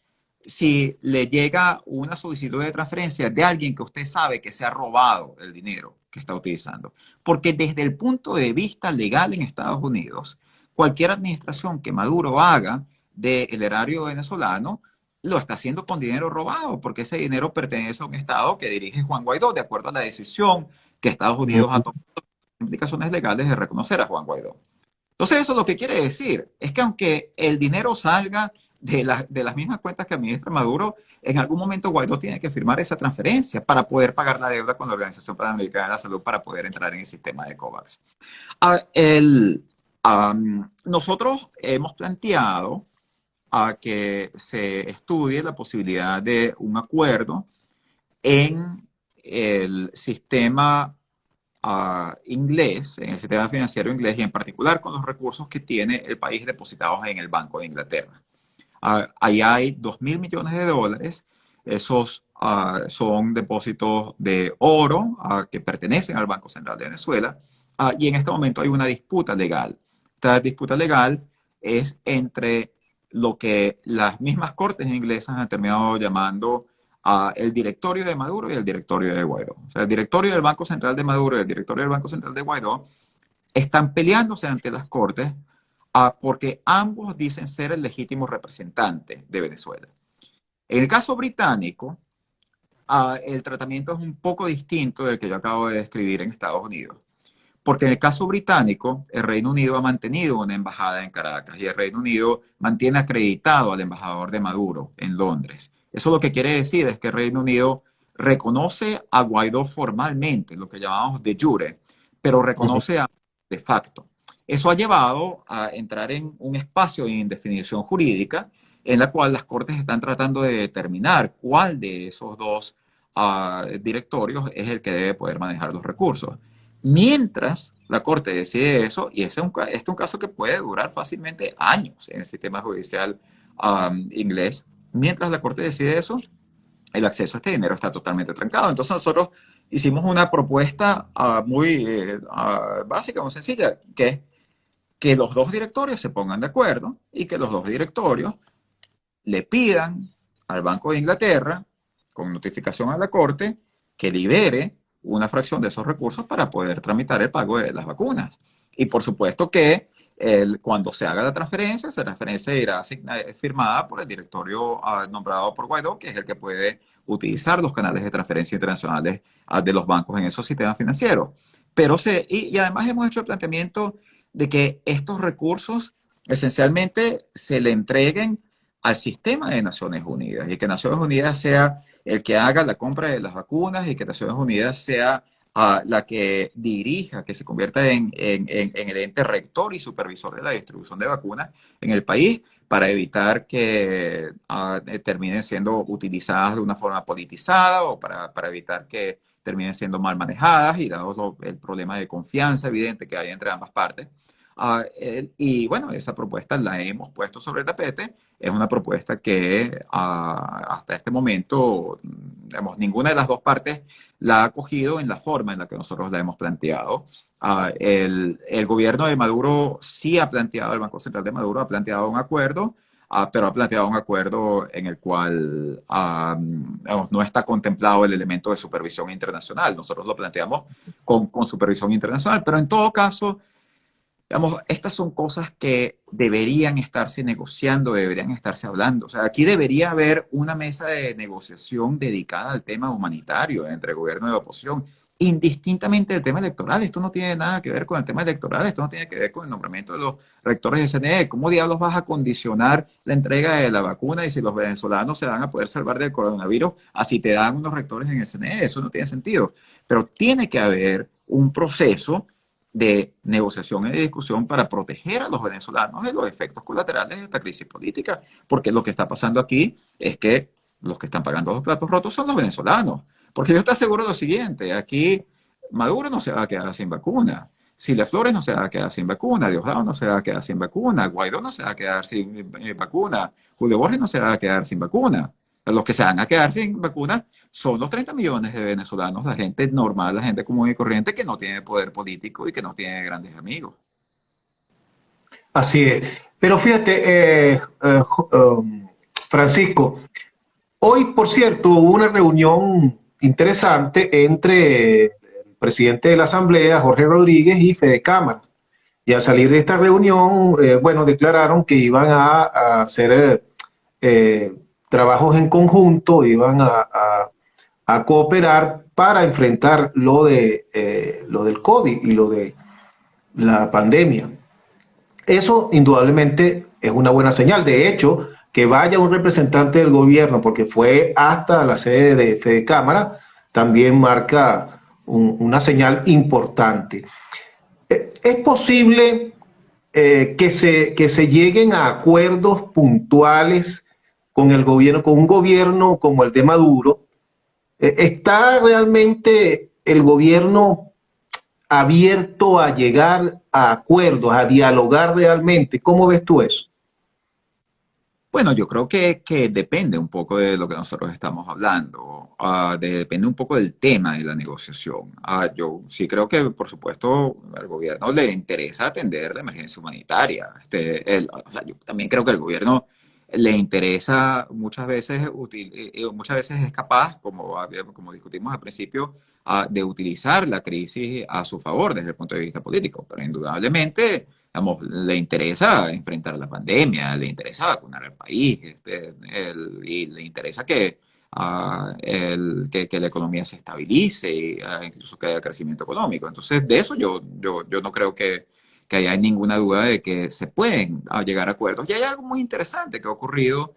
si le llega una solicitud de transferencia de alguien que usted sabe que se ha robado el dinero que está utilizando. Porque desde el punto de vista legal en Estados Unidos, cualquier administración que Maduro haga del erario venezolano lo está haciendo con dinero robado, porque ese dinero pertenece a un Estado que dirige Juan Guaidó, de acuerdo a la decisión que Estados Unidos ha tomado, implicaciones legales de reconocer a Juan Guaidó. Entonces eso lo que quiere decir es que aunque el dinero salga de las mismas cuentas que administra Maduro, en algún momento Guaidó tiene que firmar esa transferencia para poder pagar la deuda con la Organización Panamericana de la Salud para poder entrar en el sistema de COVAX. Nosotros hemos planteado que se estudie la posibilidad de un acuerdo en el sistema inglés, en el sistema financiero inglés y en particular con los recursos que tiene el país depositados en el Banco de Inglaterra. Ahí hay 2.000 millones de dólares. Esos son depósitos de oro que pertenecen al Banco Central de Venezuela. Y en este momento hay una disputa legal. Esta disputa legal es entre lo que las mismas cortes inglesas han terminado llamando el directorio de Maduro y el directorio de Guaidó. O sea, el directorio del Banco Central de Maduro y el directorio del Banco Central de Guaidó están peleándose ante las cortes porque ambos dicen ser el legítimo representante de Venezuela. En el caso británico, el tratamiento es un poco distinto del que yo acabo de describir en Estados Unidos, Porque en el caso británico, el Reino Unido ha mantenido una embajada en Caracas y el Reino Unido mantiene acreditado al embajador de Maduro en Londres. Eso lo que quiere decir es que el Reino Unido reconoce a Guaidó formalmente, lo que llamamos de jure, pero Ujú. reconoce a de facto. Eso ha llevado a entrar en un espacio de indefinición jurídica en la cual las cortes están tratando de determinar cuál de esos dos directorios es el que debe poder manejar los recursos. Mientras la corte decide eso, y este es un caso que puede durar fácilmente años en el sistema judicial inglés, mientras la corte decide eso, el acceso a este dinero está totalmente trancado. Entonces nosotros hicimos una propuesta muy básica, muy sencilla, que es que los dos directorios se pongan de acuerdo y que los dos directorios le pidan al Banco de Inglaterra, con notificación a la Corte, que libere una fracción de esos recursos para poder tramitar el pago de las vacunas. Y por supuesto que cuando se haga la transferencia, esa transferencia irá firmada por el directorio nombrado por Guaidó, que es el que puede utilizar los canales de transferencia internacionales de los bancos en esos sistemas financieros. Y además hemos hecho el planteamiento de que estos recursos esencialmente se le entreguen al sistema de Naciones Unidas y que Naciones Unidas sea el que haga la compra de las vacunas y que Naciones Unidas sea la que dirija, que se convierta en el ente rector y supervisor de la distribución de vacunas en el país para evitar que terminen siendo utilizadas de una forma politizada o para evitar que terminen siendo mal manejadas y dado el problema de confianza evidente que hay entre ambas partes. Y bueno, esa propuesta la hemos puesto sobre el tapete. Es una propuesta que hasta este momento, digamos, ninguna de las dos partes la ha acogido en la forma en la que nosotros la hemos planteado. El gobierno de Maduro sí ha planteado, el Banco Central de Maduro ha planteado un acuerdo, pero ha planteado un acuerdo en el cual digamos, no está contemplado el elemento de supervisión internacional. Nosotros lo planteamos con supervisión internacional, pero en todo caso, digamos, estas son cosas que deberían estarse negociando, deberían estarse hablando. O sea, aquí debería haber una mesa de negociación dedicada al tema humanitario entre gobierno y oposición, indistintamente del tema electoral. Esto no tiene nada que ver con el tema electoral, esto no tiene que ver con el nombramiento de los rectores de CNE. ¿Cómo diablos vas a condicionar la entrega de la vacuna y si los venezolanos se van a poder salvar del coronavirus así te dan unos rectores en el CNE? Eso no tiene sentido. Pero tiene que haber un proceso de negociación y de discusión para proteger a los venezolanos de los efectos colaterales de esta crisis política, porque lo que está pasando aquí es que los que están pagando los platos rotos son los venezolanos, porque yo estoy seguro de lo siguiente, aquí Maduro no se va a quedar sin vacuna, Cilia Flores no se va a quedar sin vacuna, Diosdado no se va a quedar sin vacuna, Guaidó no se va a quedar sin vacuna, Julio Borges no se va a quedar sin vacuna. Los que se van a quedar sin vacuna son los 30 millones de venezolanos, la gente normal, la gente común y corriente que no tiene poder político y que no tiene grandes amigos. Así es. Pero fíjate, Francisco, hoy, por cierto, hubo una reunión interesante entre el presidente de la Asamblea, Jorge Rodríguez, y Fede Cámaras. Y al salir de esta reunión, bueno, declararon que iban a hacer trabajos en conjunto, iban a cooperar para enfrentar lo del COVID y lo de la pandemia. Eso indudablemente es una buena señal. De hecho, que vaya un representante del gobierno, porque fue hasta la sede de Fede Cámara, también marca una señal importante. ¿Es posible que se lleguen a acuerdos puntuales con el gobierno, con un gobierno como el de Maduro? ¿Está realmente el gobierno abierto a llegar a acuerdos, a dialogar realmente? ¿Cómo ves tú eso? Bueno, yo creo que depende un poco de lo que nosotros estamos hablando, depende un poco del tema de la negociación. Yo sí creo que, por supuesto, al gobierno le interesa atender la emergencia humanitaria. O sea, yo también creo que al gobierno le interesa muchas veces es capaz, como discutimos al principio, de utilizar la crisis a su favor desde el punto de vista político, pero indudablemente digamos, le interesa enfrentar la pandemia, le interesa vacunar al país, y le interesa que que la economía se estabilice, y, incluso que haya crecimiento económico. Entonces, de eso yo no creo que haya ninguna duda de que se pueden llegar a acuerdos. Y hay algo muy interesante que ha ocurrido,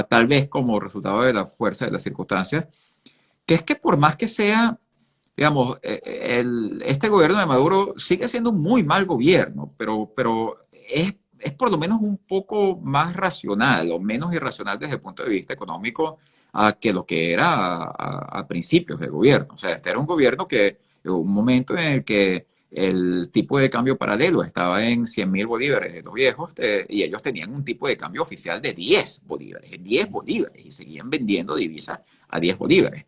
tal vez como resultado de la fuerza de las circunstancias, que es que por más que sea, digamos, este gobierno de Maduro sigue siendo un muy mal gobierno, pero es por lo menos un poco más racional o menos irracional desde el punto de vista económico que lo que era a principios del gobierno. O sea, este era un gobierno que un momento en el que el tipo de cambio paralelo estaba en 100.000 bolívares de los viejos, y ellos tenían un tipo de cambio oficial de 10 bolívares, y seguían vendiendo divisas a 10 bolívares.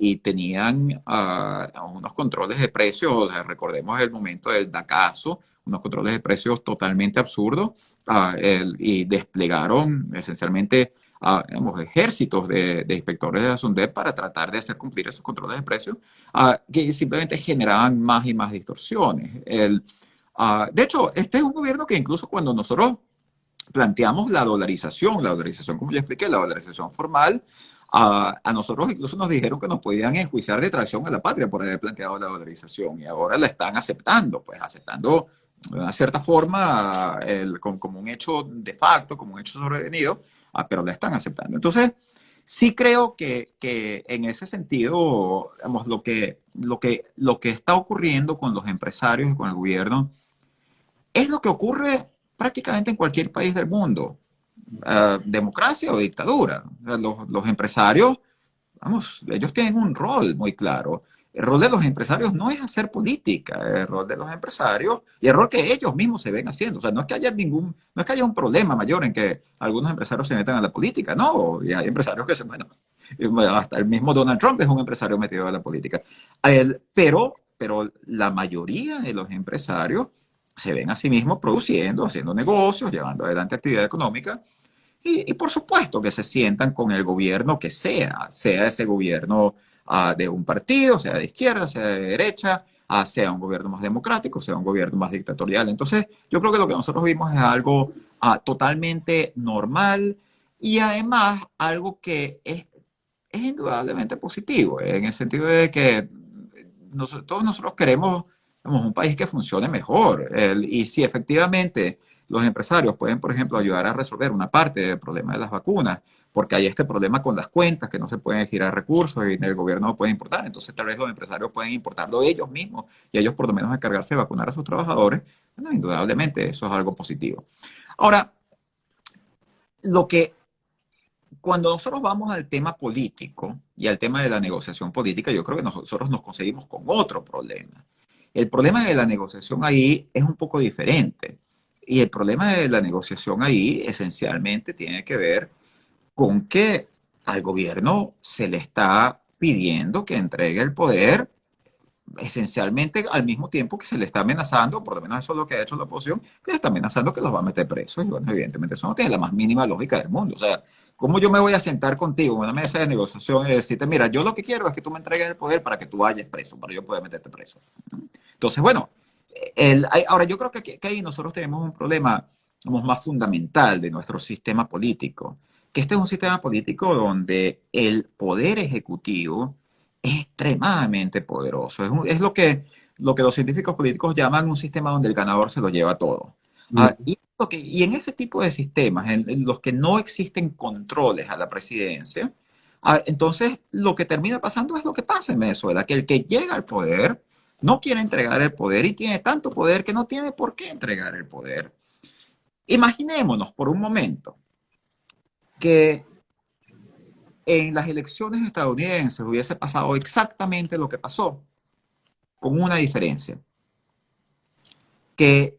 Y tenían unos controles de precios, o sea, recordemos el momento del DACAzo, unos controles de precios totalmente absurdos, y desplegaron esencialmente digamos, ejércitos de inspectores de la SUNDEP para tratar de hacer cumplir esos controles de precios, que simplemente generaban más y más distorsiones. De hecho, este es un gobierno que incluso cuando nosotros planteamos la dolarización, como ya expliqué, la dolarización formal, a nosotros incluso nos dijeron que nos podían enjuiciar de traición a la patria por haber planteado la dolarización, y ahora la están aceptando, pues aceptando de una cierta forma como un hecho de facto, como un hecho sobrevenido, pero la están aceptando. Entonces, sí creo que en ese sentido, digamos, lo que está ocurriendo con los empresarios y con el gobierno es lo que ocurre prácticamente en cualquier país del mundo, democracia o dictadura. O sea, los empresarios, vamos, ellos tienen un rol muy claro. El rol de los empresarios no es hacer política, el rol de los empresarios y el rol que ellos mismos se ven haciendo. O sea, no es que haya un problema mayor en que algunos empresarios se metan a la política, no, y hay empresarios que bueno, hasta el mismo Donald Trump es un empresario metido a la política. Pero la mayoría de los empresarios se ven a sí mismos produciendo, haciendo negocios, llevando adelante actividad económica, y por supuesto que se sientan con el gobierno que sea ese gobierno de un partido, sea de izquierda, sea de derecha, sea un gobierno más democrático, sea un gobierno más dictatorial. Entonces, yo creo que lo que nosotros vimos es algo totalmente normal, y además algo que es indudablemente positivo, en el sentido de que todos nosotros queremos, digamos, un país que funcione mejor. Y si efectivamente los empresarios pueden, por ejemplo, ayudar a resolver una parte del problema de las vacunas, porque hay este problema con las cuentas, que no se pueden girar recursos y el gobierno no puede importar, entonces tal vez los empresarios pueden importarlo ellos mismos y ellos por lo menos encargarse de vacunar a sus trabajadores. Bueno, indudablemente eso es algo positivo. Ahora, lo que cuando nosotros vamos al tema político y al tema de la negociación política, yo creo que nosotros nos conseguimos con otro problema. El problema de la negociación ahí es un poco diferente. Y el problema de la negociación ahí esencialmente tiene que ver con que al gobierno se le está pidiendo que entregue el poder esencialmente al mismo tiempo que se le está amenazando, por lo menos eso es lo que ha hecho la oposición, que le está amenazando que los va a meter presos. Y bueno, evidentemente eso no tiene la más mínima lógica del mundo. O sea, ¿cómo yo me voy a sentar contigo en una mesa de negociación y decirte, mira, yo lo que quiero es que tú me entregues el poder para que tú vayas preso, para yo poder meterte preso? Entonces, bueno, ahora yo creo que ahí nosotros tenemos un problema, digamos, más fundamental de nuestro sistema político, que este es un sistema político donde el poder ejecutivo es extremadamente poderoso. Es lo que los científicos políticos llaman un sistema donde el ganador se lo lleva todo. Y en ese tipo de sistemas, en los que no existen controles a la presidencia, entonces lo que termina pasando es lo que pasa en Venezuela, que el que llega al poder no quiere entregar el poder y tiene tanto poder que no tiene por qué entregar el poder. Imaginémonos por un momento que en las elecciones estadounidenses hubiese pasado exactamente lo que pasó, con una diferencia, que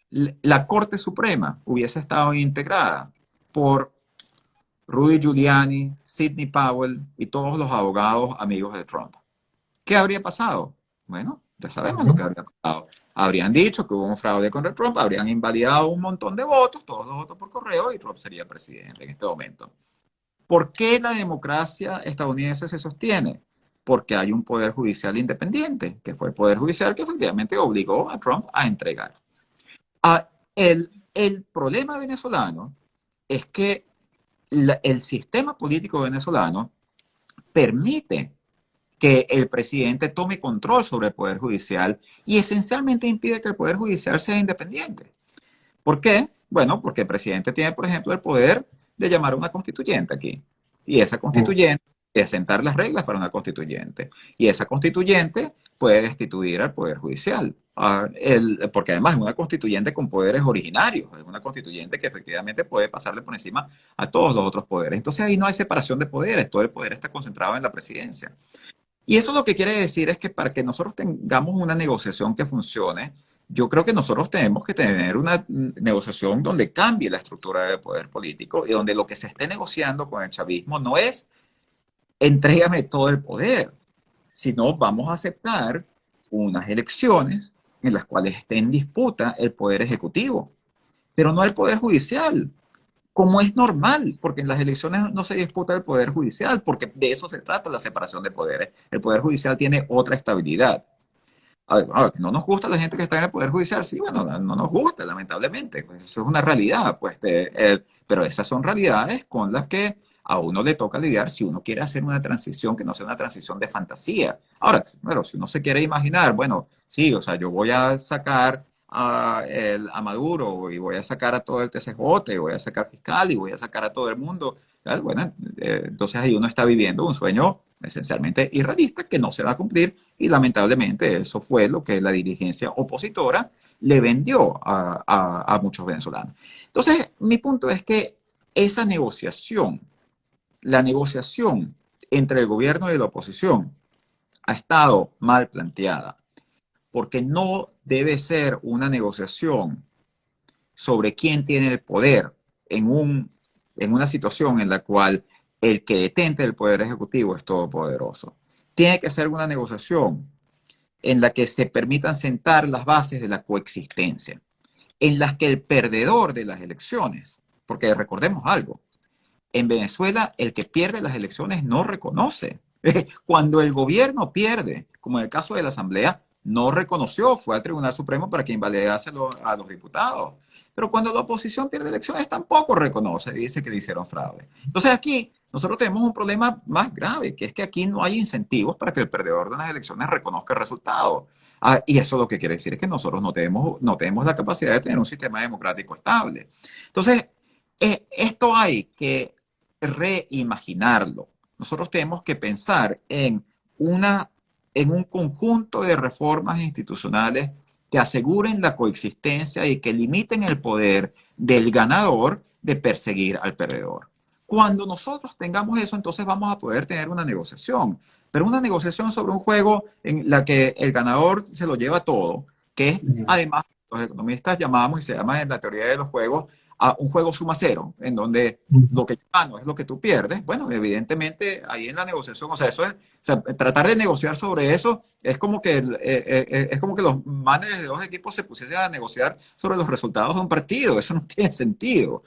la Corte Suprema hubiese estado integrada por Rudy Giuliani, Sidney Powell y todos los abogados amigos de Trump. ¿Qué habría pasado? Bueno, ya sabemos lo que habría pasado. Habrían dicho que hubo un fraude contra Trump, habrían invalidado un montón de votos, todos los votos por correo, y Trump sería presidente en este momento. ¿Por qué la democracia estadounidense se sostiene? Porque hay un poder judicial independiente, que fue el poder judicial que efectivamente obligó a Trump a entregar. El problema venezolano es que el sistema político venezolano permite que el presidente tome control sobre el Poder Judicial y esencialmente impide que el Poder Judicial sea independiente. ¿Por qué? Bueno, porque el presidente tiene, por ejemplo, el poder de llamar a una constituyente aquí. Y esa constituyente, de sentar las reglas para una constituyente. Y esa constituyente puede destituir al Poder Judicial. Porque además es una constituyente con poderes originarios. Es una constituyente que efectivamente puede pasarle por encima a todos los otros poderes. Entonces ahí no hay separación de poderes. Todo el poder está concentrado en la presidencia. Y eso lo que quiere decir es que para que nosotros tengamos una negociación que funcione, yo creo que nosotros tenemos que tener una negociación donde cambie la estructura del poder político y donde lo que se esté negociando con el chavismo no es entrégame todo el poder, sino vamos a aceptar unas elecciones en las cuales esté en disputa el poder ejecutivo, pero no el poder judicial, como es normal, porque en las elecciones no se disputa el poder judicial, porque de eso se trata la separación de poderes. El poder judicial tiene otra estabilidad. A ver, no nos gusta la gente que está en el Poder Judicial, sí, bueno, no nos gusta, lamentablemente, pues eso es una realidad, pues, pero esas son realidades con las que a uno le toca lidiar si uno quiere hacer una transición que no sea una transición de fantasía. Ahora, bueno, si uno se quiere imaginar, bueno, sí, o sea, yo voy a sacar a Maduro y voy a sacar a todo el TCJ y voy a sacar fiscal y voy a sacar a todo el mundo, ¿sabes? Bueno, entonces ahí uno está viviendo un sueño esencialmente irrealista que no se va a cumplir y lamentablemente eso fue lo que la dirigencia opositora le vendió a muchos venezolanos. Entonces, mi punto es que esa negociación, la negociación entre el gobierno y la oposición ha estado mal planteada, porque no debe ser una negociación sobre quién tiene el poder en una situación en la cual el que detente el poder ejecutivo es todopoderoso. Tiene que ser una negociación en la que se permitan sentar las bases de la coexistencia, en las que el perdedor de las elecciones, porque recordemos algo, en Venezuela el que pierde las elecciones no reconoce. Cuando el gobierno pierde, como en el caso de la Asamblea, no reconoció, fue al Tribunal Supremo para que invalidase a los diputados. Pero cuando la oposición pierde elecciones tampoco reconoce, dice que le hicieron fraude. Entonces aquí nosotros tenemos un problema más grave, que es que aquí no hay incentivos para que el perdedor de las elecciones reconozca el resultado. Y eso lo que quiere decir es que nosotros no tenemos la capacidad de tener un sistema democrático estable. Entonces, esto hay que reimaginarlo. Nosotros tenemos que pensar en un conjunto de reformas institucionales que aseguren la coexistencia y que limiten el poder del ganador de perseguir al perdedor. Cuando nosotros tengamos eso, entonces vamos a poder tener una negociación, pero una negociación sobre un juego en la que el ganador se lo lleva todo, que es además, los economistas llamamos y se llama en la teoría de los juegos, a un juego suma cero, en donde lo que yo gano es lo que tú pierdes. Bueno, evidentemente ahí en la negociación, o sea, eso es, o sea, tratar de negociar sobre eso es como que los managers de dos equipos se pusiesen a negociar sobre los resultados de un partido. Eso no tiene sentido.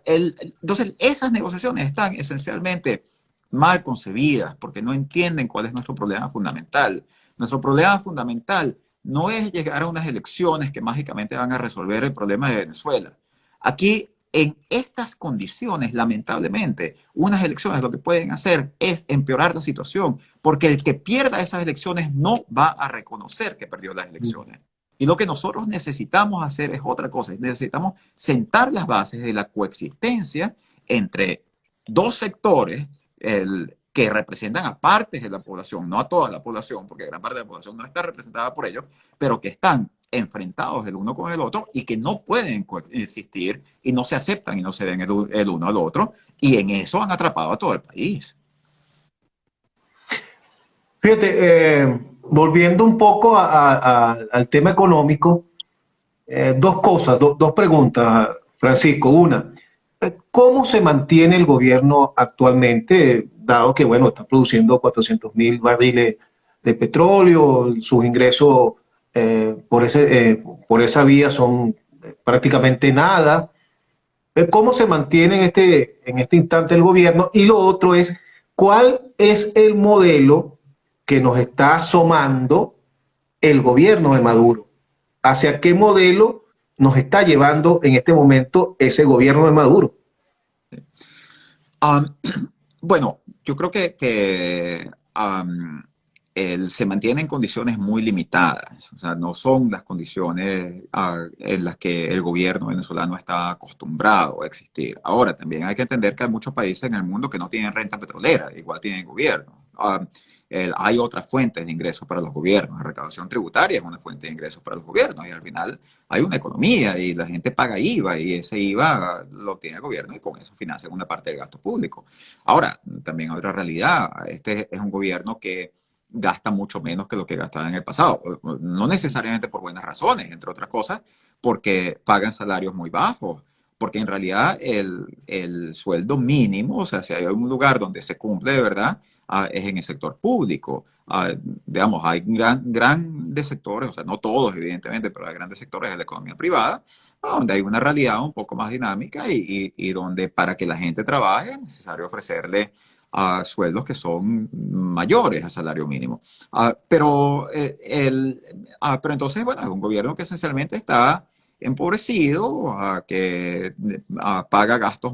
Entonces, esas negociaciones están esencialmente mal concebidas porque no entienden cuál es nuestro problema fundamental. Nuestro problema fundamental no es llegar a unas elecciones que mágicamente van a resolver el problema de Venezuela. Aquí, en estas condiciones, lamentablemente, unas elecciones lo que pueden hacer es empeorar la situación, porque el que pierda esas elecciones no va a reconocer que perdió las elecciones. Y lo que nosotros necesitamos hacer es otra cosa, necesitamos sentar las bases de la coexistencia entre dos sectores que representan a partes de la población, no a toda la población, porque gran parte de la población no está representada por ellos, pero que están enfrentados el uno con el otro y que no pueden coexistir y no se aceptan y no se ven el uno al otro, y en eso han atrapado a todo el país. Fíjate, volviendo un poco al tema económico, dos cosas, dos preguntas, Francisco. Una, ¿cómo se mantiene el gobierno actualmente, dado que, bueno, está produciendo 400.000 barriles de petróleo, sus ingresos por esa vía son prácticamente nada? ¿Cómo se mantiene en este instante el gobierno? Y lo otro es, ¿cuál es el modelo que nos está asomando el gobierno de Maduro? ¿Hacia qué modelo nos está llevando en este momento ese gobierno de Maduro? Bueno, yo creo se mantiene en condiciones muy limitadas. O sea, no son las condiciones en las que el gobierno venezolano está acostumbrado a existir. Ahora, también hay que entender que hay muchos países en el mundo que no tienen renta petrolera, igual tienen gobierno. Hay otras fuentes de ingresos para los gobiernos. La recaudación tributaria es una fuente de ingresos para los gobiernos y al final hay una economía y la gente paga IVA y ese IVA lo tiene el gobierno y con eso financia una parte del gasto público. Ahora, también hay otra realidad. Este es un gobierno que gasta mucho menos que lo que gastaba en el pasado. No necesariamente por buenas razones, entre otras cosas, porque pagan salarios muy bajos. Porque en realidad el sueldo mínimo, o sea, si hay un lugar donde se cumple de verdad, es en el sector público. Digamos, hay grandes sectores, o sea, no todos evidentemente, pero hay grandes sectores de la economía privada, donde hay una realidad un poco más dinámica y donde para que la gente trabaje es necesario ofrecerle sueldos que son mayores al salario mínimo. Pero entonces, bueno, es un gobierno que esencialmente está empobrecido, que paga gastos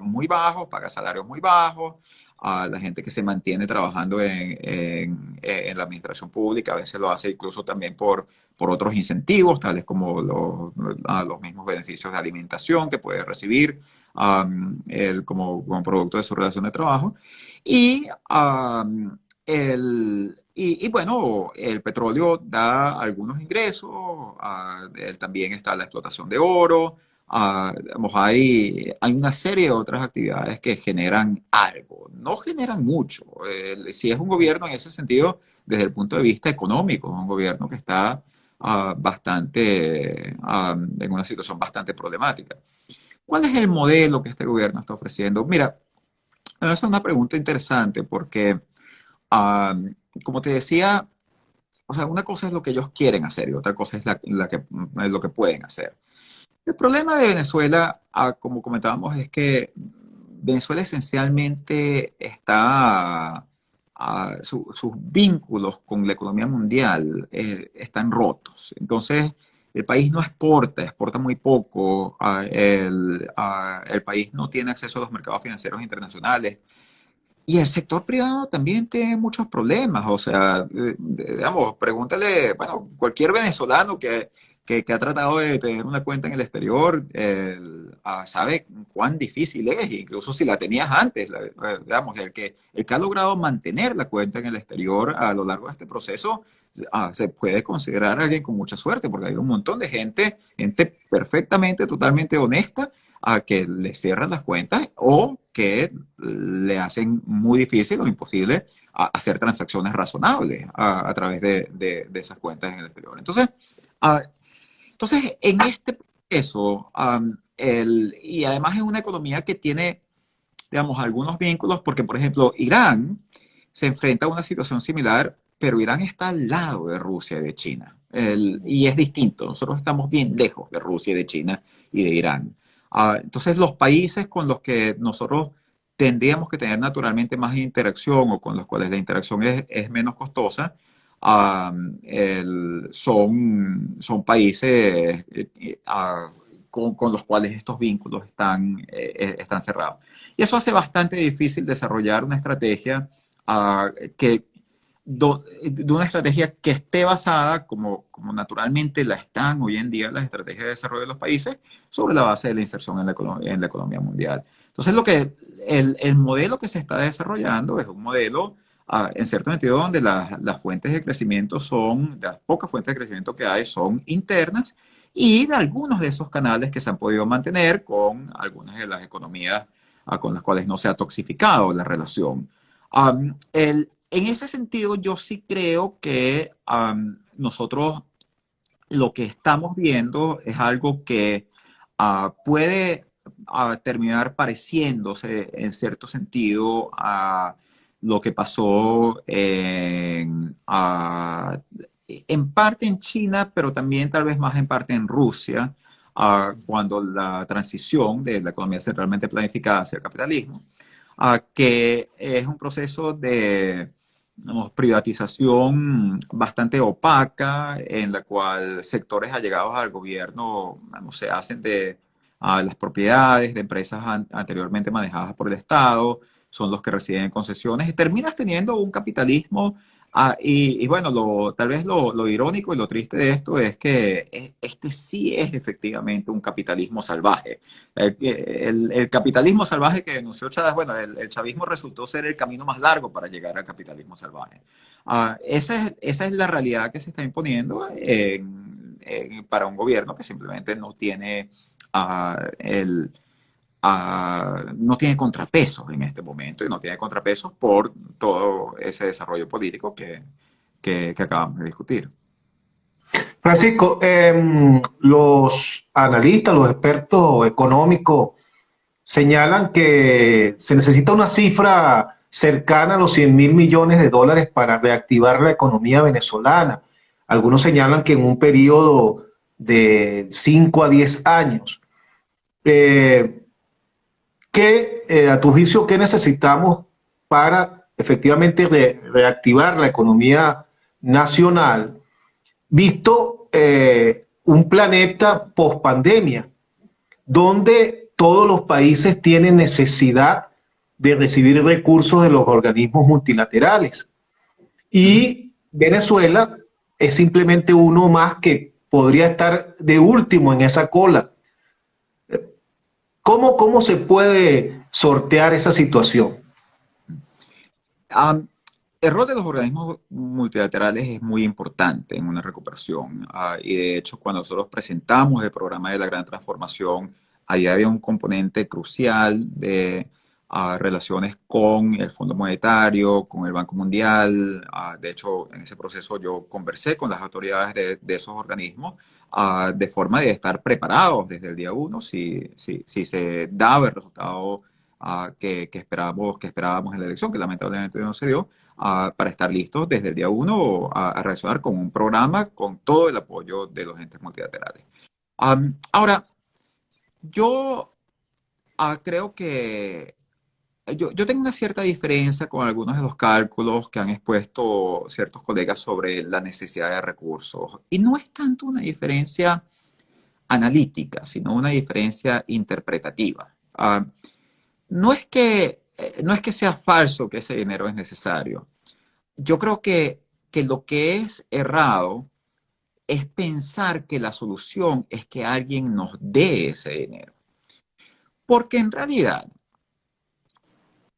muy bajos, paga salarios muy bajos, a la gente que se mantiene trabajando en la administración pública, a veces lo hace incluso también por otros incentivos, tales como los mismos beneficios de alimentación que puede recibir como producto de su relación de trabajo. Y, bueno, el petróleo da algunos ingresos, también está la explotación de oro, digamos, hay una serie de otras actividades que generan algo, no generan mucho. Si es un gobierno en ese sentido, desde el punto de vista económico, es un gobierno que está en una situación bastante problemática. ¿Cuál es el modelo que este gobierno está ofreciendo? Mira, esa es una pregunta interesante porque, ah, como te decía, o sea, una cosa es lo que ellos quieren hacer y otra cosa es lo que pueden hacer. El problema de Venezuela, como comentábamos, es que Venezuela esencialmente sus vínculos con la economía mundial están rotos. Entonces, el país no exporta muy poco, el país no tiene acceso a los mercados financieros internacionales. Y el sector privado también tiene muchos problemas, o sea, digamos, pregúntale, bueno, cualquier venezolano que ha tratado de tener una cuenta en el exterior, sabe cuán difícil es, incluso si la tenías antes, digamos, el que ha logrado mantener la cuenta en el exterior a lo largo de este proceso, se puede considerar alguien con mucha suerte, porque hay un montón de gente perfectamente, totalmente honesta, a que le cierran las cuentas o que le hacen muy difícil o imposible hacer transacciones razonables a través de esas cuentas en el exterior. Ah, entonces en este proceso, y además es una economía que tiene, digamos, algunos vínculos, porque, por ejemplo, Irán se enfrenta a una situación similar, pero Irán está al lado de Rusia y de China. Y es distinto. Nosotros estamos bien lejos de Rusia y de China y de Irán. Entonces, los países con los que nosotros tendríamos que tener naturalmente más interacción o con los cuales la interacción es menos costosa, son países con los cuales estos vínculos están cerrados. Y eso hace bastante difícil desarrollar una estrategia de una estrategia que esté basada, como naturalmente la están hoy en día las estrategias de desarrollo de los países, sobre la base de la inserción en la economía mundial. Entonces, el modelo que se está desarrollando es un modelo, en cierto sentido, donde las fuentes de crecimiento las pocas fuentes de crecimiento que hay son internas y de algunos de esos canales que se han podido mantener con algunas de las economías con las cuales no se ha toxificado la relación. En ese sentido, yo sí creo que nosotros lo que estamos viendo es algo que puede terminar pareciéndose en cierto sentido a lo que pasó en parte en China, pero también tal vez más en parte en Rusia, cuando la transición de la economía centralmente planificada hacia el capitalismo, que es un proceso de, digamos, privatización bastante opaca, en la cual sectores allegados al gobierno, digamos, se hacen de las propiedades de empresas anteriormente manejadas por el Estado, son los que reciben concesiones y terminas teniendo un capitalismo. Y bueno, tal vez lo irónico y lo triste de esto es que este sí es efectivamente un capitalismo salvaje. El capitalismo salvaje que denunció Chávez, bueno, el chavismo resultó ser el camino más largo para llegar al capitalismo salvaje. Esa es la realidad que se está imponiendo para un gobierno que simplemente no tiene el no tiene contrapesos en este momento y no tiene contrapesos por todo ese desarrollo político que acabamos de discutir. Francisco, los analistas, los expertos económicos señalan que se necesita una cifra cercana a los 100.000 millones de dólares para reactivar la economía venezolana. Algunos señalan que en un periodo de 5 a 10 años. A tu juicio, ¿qué necesitamos para efectivamente reactivar la economía nacional, visto un planeta post-pandemia, donde todos los países tienen necesidad de recibir recursos de los organismos multilaterales? Y Venezuela es simplemente uno más que podría estar de último en esa cola. ¿Cómo se puede sortear esa situación? El rol de los organismos multilaterales es muy importante en una recuperación. Y de hecho, cuando nosotros presentamos el programa de la Gran Transformación, ahí había un componente crucial de relaciones con el Fondo Monetario, con el Banco Mundial. De hecho, en ese proceso yo conversé con las autoridades de esos organismos de forma de estar preparados desde el día uno si se daba el resultado que esperábamos en la elección, que lamentablemente no se dio, para estar listos desde el día uno a reaccionar con un programa con todo el apoyo de los entes multilaterales. Ahora, yo creo que yo tengo una cierta diferencia con algunos de los cálculos que han expuesto ciertos colegas sobre la necesidad de recursos. Y no es tanto una diferencia analítica, sino una diferencia interpretativa. No es que sea falso que ese dinero es necesario. Yo creo que lo que es errado es pensar que la solución es que alguien nos dé ese dinero. Porque en realidad,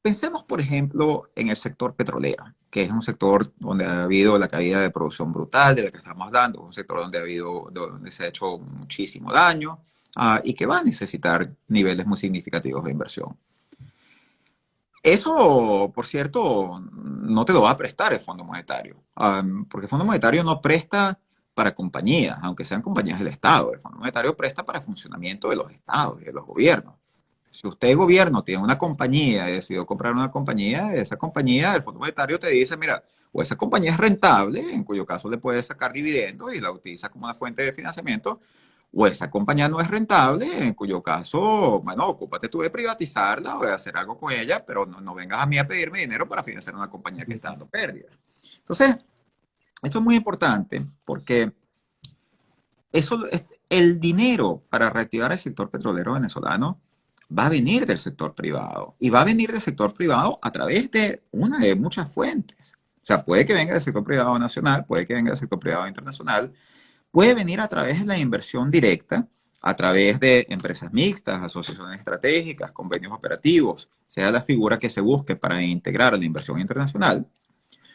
pensemos, por ejemplo, en el sector petrolero, que es un sector donde ha habido la caída de producción brutal de la que estamos hablando, un sector donde se ha hecho muchísimo daño y que va a necesitar niveles muy significativos de inversión. Eso, por cierto, no te lo va a prestar el Fondo Monetario, porque el Fondo Monetario no presta para compañías, aunque sean compañías del Estado. El Fondo Monetario presta para el funcionamiento de los estados y de los gobiernos. Si usted, gobierno, tiene una compañía y decidió comprar una compañía, esa compañía, el Fondo Monetario te dice, mira, o esa compañía es rentable, en cuyo caso le puedes sacar dividendos y la utiliza como una fuente de financiamiento, o esa compañía no es rentable, en cuyo caso, bueno, ocúpate tú de privatizarla o de hacer algo con ella, pero no vengas a mí a pedirme dinero para financiar una compañía que está dando pérdidas. Entonces, esto es muy importante porque el dinero para reactivar el sector petrolero venezolano va a venir del sector privado y va a venir del sector privado a través de una de muchas fuentes. O sea, puede que venga del sector privado nacional, puede que venga del sector privado internacional, puede venir a través de la inversión directa, a través de empresas mixtas, asociaciones estratégicas, convenios operativos, sea la figura que se busque para integrar la inversión internacional,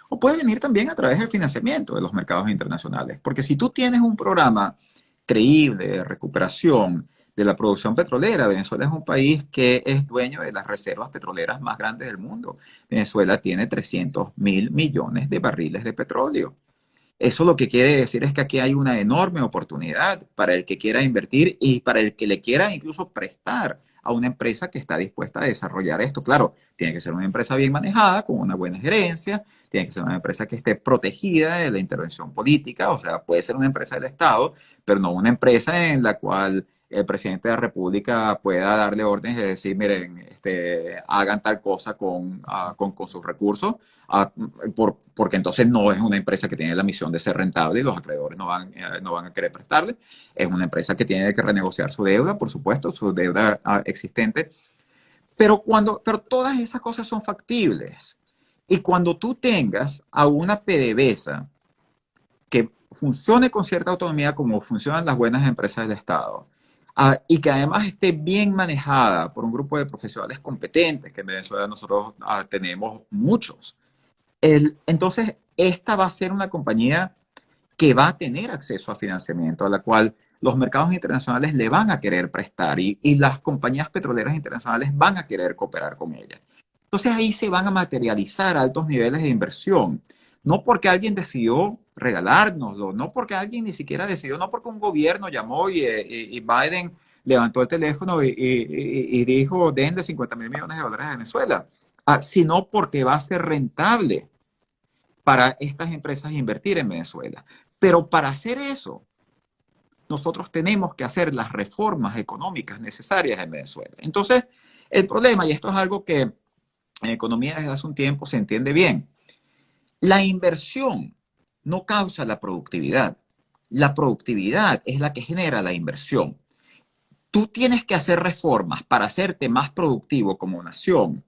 o puede venir también a través del financiamiento de los mercados internacionales. Porque si tú tienes un programa creíble de recuperación de la producción petrolera, Venezuela es un país que es dueño de las reservas petroleras más grandes del mundo. Venezuela tiene 300.000 millones de barriles de petróleo. Eso lo que quiere decir es que aquí hay una enorme oportunidad para el que quiera invertir y para el que le quiera incluso prestar a una empresa que está dispuesta a desarrollar esto. Claro, tiene que ser una empresa bien manejada, con una buena gerencia, tiene que ser una empresa que esté protegida de la intervención política, o sea, puede ser una empresa del Estado, pero no una empresa en la cual el presidente de la República pueda darle órdenes de decir, miren, hagan tal cosa con sus recursos, porque entonces no es una empresa que tiene la misión de ser rentable y los acreedores no van a querer prestarle. Es una empresa que tiene que renegociar su deuda, por supuesto, su deuda existente. Pero todas esas cosas son factibles. Y cuando tú tengas a una PDVSA que funcione con cierta autonomía como funcionan las buenas empresas del Estado, y que además esté bien manejada por un grupo de profesionales competentes, que en Venezuela nosotros tenemos muchos, entonces esta va a ser una compañía que va a tener acceso a financiamiento, a la cual los mercados internacionales le van a querer prestar y las compañías petroleras internacionales van a querer cooperar con ella. Entonces ahí se van a materializar altos niveles de inversión, no porque alguien decidió regalárnoslo, no porque alguien ni siquiera decidió, no porque un gobierno llamó y Biden levantó el teléfono y dijo, denle 50.000 millones de dólares a Venezuela, sino porque va a ser rentable para estas empresas invertir en Venezuela. Pero para hacer eso, nosotros tenemos que hacer las reformas económicas necesarias en Venezuela. Entonces, el problema, y esto es algo que en economía desde hace un tiempo se entiende bien, la inversión no causa la productividad. La productividad es la que genera la inversión. Tú tienes que hacer reformas para hacerte más productivo como nación,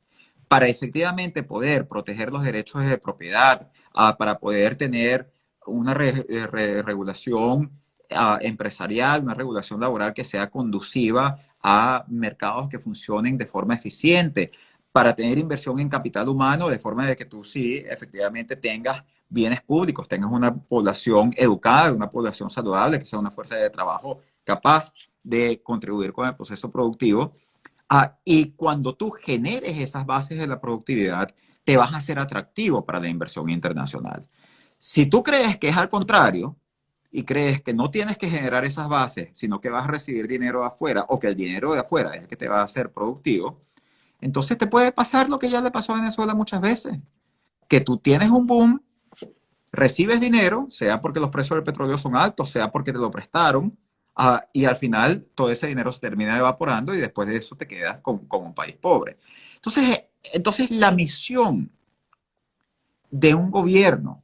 para efectivamente poder proteger los derechos de propiedad, para poder tener una regulación empresarial, una regulación laboral que sea conduciva a mercados que funcionen de forma eficiente, para tener inversión en capital humano, de forma de que tú sí efectivamente tengas bienes públicos, tengas una población educada, una población saludable, que sea una fuerza de trabajo capaz de contribuir con el proceso productivo. Y cuando tú generes esas bases de la productividad, te vas a hacer atractivo para la inversión internacional. Si tú crees que es al contrario y crees que no tienes que generar esas bases, sino que vas a recibir dinero de afuera o que el dinero de afuera es el que te va a hacer productivo, entonces te puede pasar lo que ya le pasó a Venezuela muchas veces, que tú tienes un boom, recibes dinero, sea porque los precios del petróleo son altos, sea porque te lo prestaron, y al final todo ese dinero se termina evaporando y después de eso te quedas con un país pobre. Entonces, la misión de un gobierno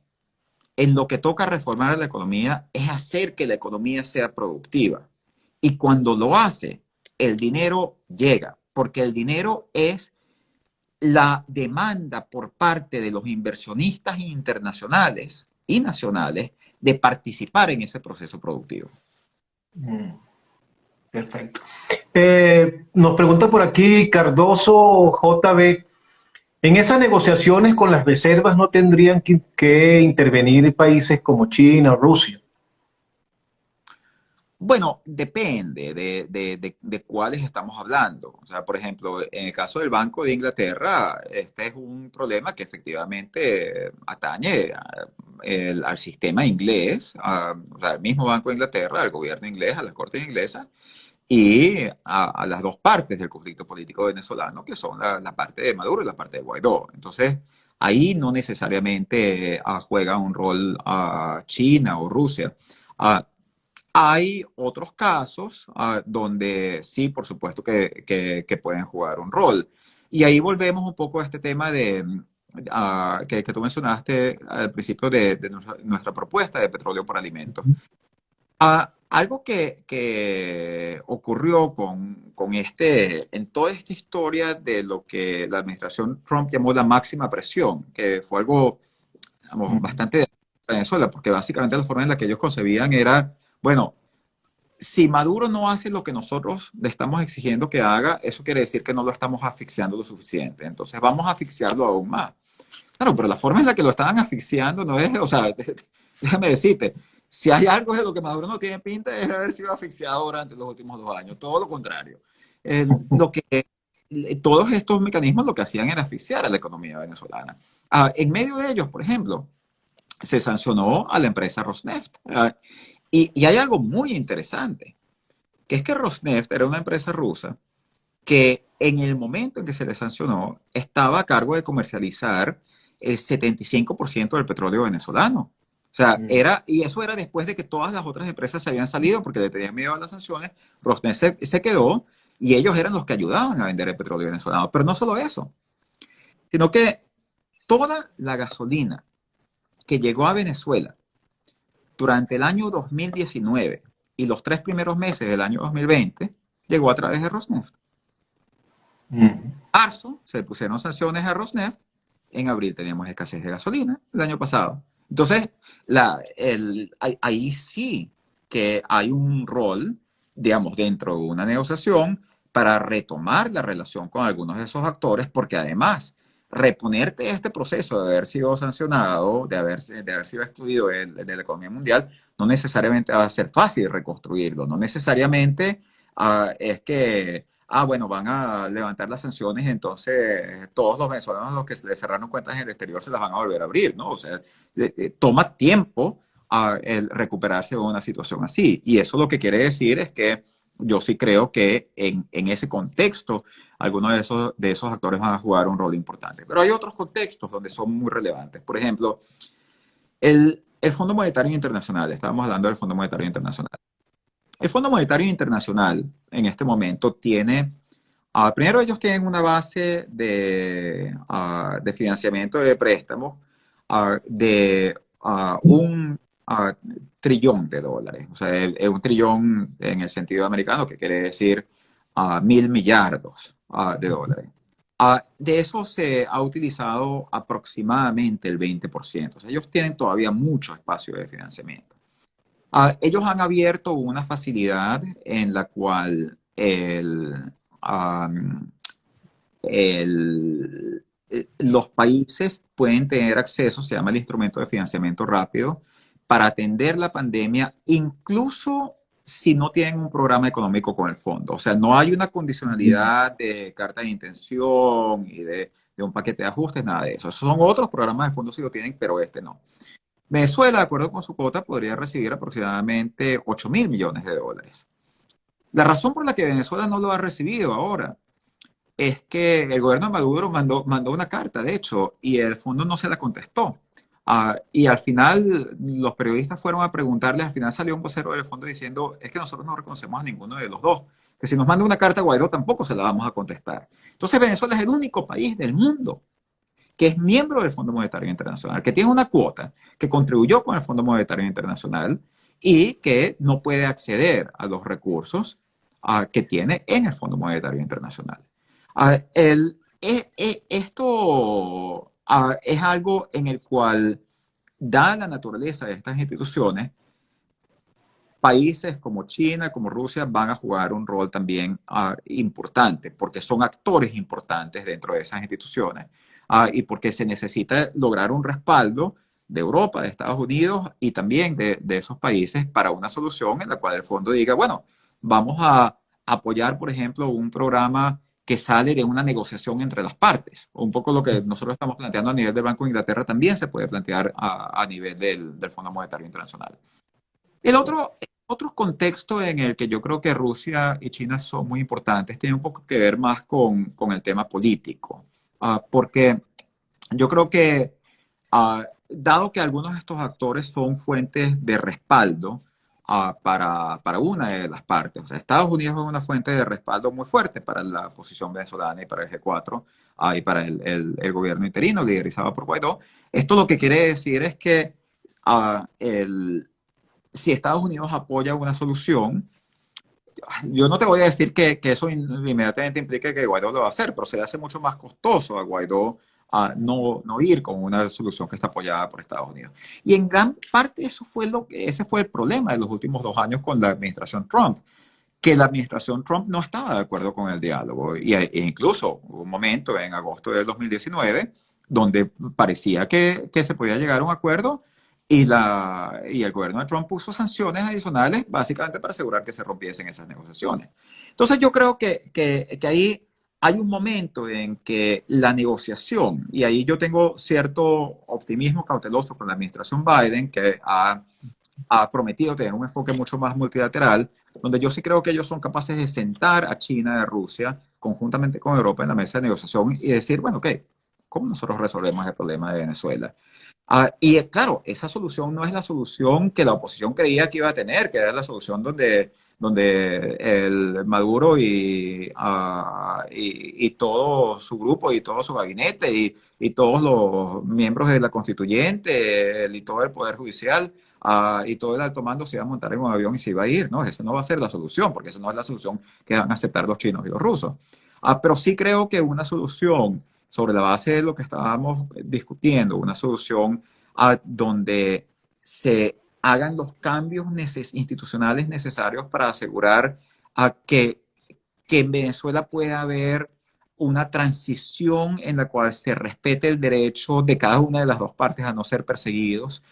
en lo que toca reformar la economía es hacer que la economía sea productiva. Y cuando lo hace, el dinero llega, porque el dinero es la demanda por parte de los inversionistas internacionales y nacionales de participar en ese proceso productivo. Perfecto. Nos pregunta por aquí Cardoso JB, en esas negociaciones con las reservas no tendrían que intervenir países como China o Rusia. Bueno, depende de cuáles estamos hablando. O sea, por ejemplo, en el caso del Banco de Inglaterra, este es un problema que efectivamente atañe al sistema inglés, o sea, al mismo Banco de Inglaterra, al gobierno inglés, a las cortes inglesas y a las dos partes del conflicto político venezolano, que son la parte de Maduro y la parte de Guaidó. Entonces, ahí no necesariamente juega un rol China o Rusia. Hay otros casos donde sí, por supuesto que pueden jugar un rol. Y ahí volvemos un poco a este tema que tú mencionaste al principio de nuestra propuesta de petróleo por alimentos. Algo que ocurrió en toda esta historia de lo que la administración Trump llamó la máxima presión, que fue algo, digamos, bastante de Venezuela, porque básicamente la forma en la que ellos concebían era, bueno, si Maduro no hace lo que nosotros le estamos exigiendo que haga, eso quiere decir que no lo estamos asfixiando lo suficiente. Entonces vamos a asfixiarlo aún más. Claro, pero la forma en la que lo estaban asfixiando no es, o sea, déjame decirte, si hay algo de lo que Maduro no tiene pinta es haber sido asfixiado durante los últimos 2 años, todo lo contrario. Todos estos mecanismos lo que hacían era asfixiar a la economía venezolana. En medio de ellos, por ejemplo, se sancionó a la empresa Rosneft. Y hay algo muy interesante, que es que Rosneft era una empresa rusa que en el momento en que se le sancionó estaba a cargo de comercializar el 75% del petróleo venezolano. O sea, y eso era después de que todas las otras empresas se habían salido porque le tenían miedo a las sanciones. Rosneft se quedó y ellos eran los que ayudaban a vender el petróleo venezolano. Pero no solo eso, sino que toda la gasolina que llegó a Venezuela durante el año 2019 y los 3 primeros meses del año 2020 llegó a través de Rosneft. Mm. Marzo se pusieron sanciones a Rosneft, en abril teníamos escasez de gasolina el año pasado. Entonces, ahí sí que hay un rol, digamos, dentro de una negociación para retomar la relación con algunos de esos actores, porque además, reponerte este proceso de haber sido sancionado, de haber sido excluido de la economía mundial, no necesariamente va a ser fácil reconstruirlo, no necesariamente es que bueno, van a levantar las sanciones, entonces todos los venezolanos a los que se les cerraron cuentas en el exterior se las van a volver a abrir, ¿no? O sea, toma tiempo el recuperarse de una situación así. Y eso lo que quiere decir es que yo sí creo que en ese contexto algunos de esos actores van a jugar un rol importante. Pero hay otros contextos donde son muy relevantes. Por ejemplo, el Fondo Monetario Internacional, estábamos hablando del Fondo Monetario Internacional. El Fondo Monetario Internacional en este momento tiene, primero ellos tienen una base de financiamiento de préstamos de un trillón de dólares. O sea, es un trillón en el sentido americano, que quiere decir 1.000 millardos de dólares. De eso se ha utilizado aproximadamente el 20%. O sea, ellos tienen todavía mucho espacio de financiamiento. Ellos han abierto una facilidad en la cual los países pueden tener acceso, se llama el instrumento de financiamiento rápido, para atender la pandemia, incluso si no tienen un programa económico con el fondo. O sea, no hay una condicionalidad de carta de intención y de un paquete de ajustes, nada de eso. Esos son otros programas del fondo sí lo tienen, pero este no. Venezuela, de acuerdo con su cuota, podría recibir aproximadamente 8.000 millones de dólares. La razón por la que Venezuela no lo ha recibido ahora es que el gobierno de Maduro mandó una carta, de hecho, y el fondo no se la contestó. Y al final los periodistas fueron a preguntarle, al final salió un vocero del fondo diciendo, es que nosotros no reconocemos a ninguno de los dos, que si nos manda una carta a Guaidó tampoco se la vamos a contestar. Entonces Venezuela es el único país del mundo que es miembro del Fondo Monetario Internacional, que tiene una cuota, que contribuyó con el Fondo Monetario Internacional y que no puede acceder a los recursos que tiene en el Fondo Monetario Internacional. Esto es algo en el cual, dada la naturaleza de estas instituciones, países como China, como Rusia, van a jugar un rol también importante, porque son actores importantes dentro de esas instituciones y porque se necesita lograr un respaldo de Europa, de Estados Unidos y también de esos países para una solución en la cual el fondo diga, bueno, vamos a apoyar, por ejemplo, un programa que sale de una negociación entre las partes. Un poco lo que nosotros estamos planteando a nivel del Banco de Inglaterra también se puede plantear a nivel del Fondo Monetario Internacional. El otro contexto en el que yo creo que Rusia y China son muy importantes tiene un poco que ver más con el tema político, porque yo creo que, dado que algunos de estos actores son fuentes de respaldo para una de las partes, o sea, Estados Unidos es una fuente de respaldo muy fuerte para la posición venezolana y para el G4 y para el gobierno interino liderizado por Guaidó. Esto lo que quiere decir es que si Estados Unidos apoya una solución, yo no te voy a decir que eso inmediatamente implique que Guaidó lo va a hacer, pero se le hace mucho más costoso a Guaidó no ir con una solución que está apoyada por Estados Unidos. Y en gran parte ese fue el problema de los últimos 2 años con la administración Trump, que la administración Trump no estaba de acuerdo con el diálogo. E incluso hubo un momento en agosto del 2019 donde parecía que se podía llegar a un acuerdo y el gobierno de Trump puso sanciones adicionales básicamente para asegurar que se rompiesen esas negociaciones. Entonces yo creo que ahí hay un momento en que la negociación, y ahí yo tengo cierto optimismo cauteloso con la administración Biden, que ha prometido tener un enfoque mucho más multilateral, donde yo sí creo que ellos son capaces de sentar a China y a Rusia conjuntamente con Europa en la mesa de negociación y decir, bueno, ok, ¿cómo nosotros resolvemos el problema de Venezuela? Y claro, esa solución no es la solución que la oposición creía que iba a tener, que era la solución donde el Maduro y todo su grupo y todo su gabinete y todos los miembros de la constituyente y todo el Poder Judicial y todo el alto mando se iba a montar en un avión y se iba a ir. No, esa no va a ser la solución, porque esa no es la solución que van a aceptar los chinos y los rusos. Pero sí creo que una solución sobre la base de lo que estábamos discutiendo, una solución donde se hagan los cambios institucionales necesarios para asegurar que en Venezuela pueda haber una transición en la cual se respete el derecho de cada una de las dos partes a no ser perseguidos,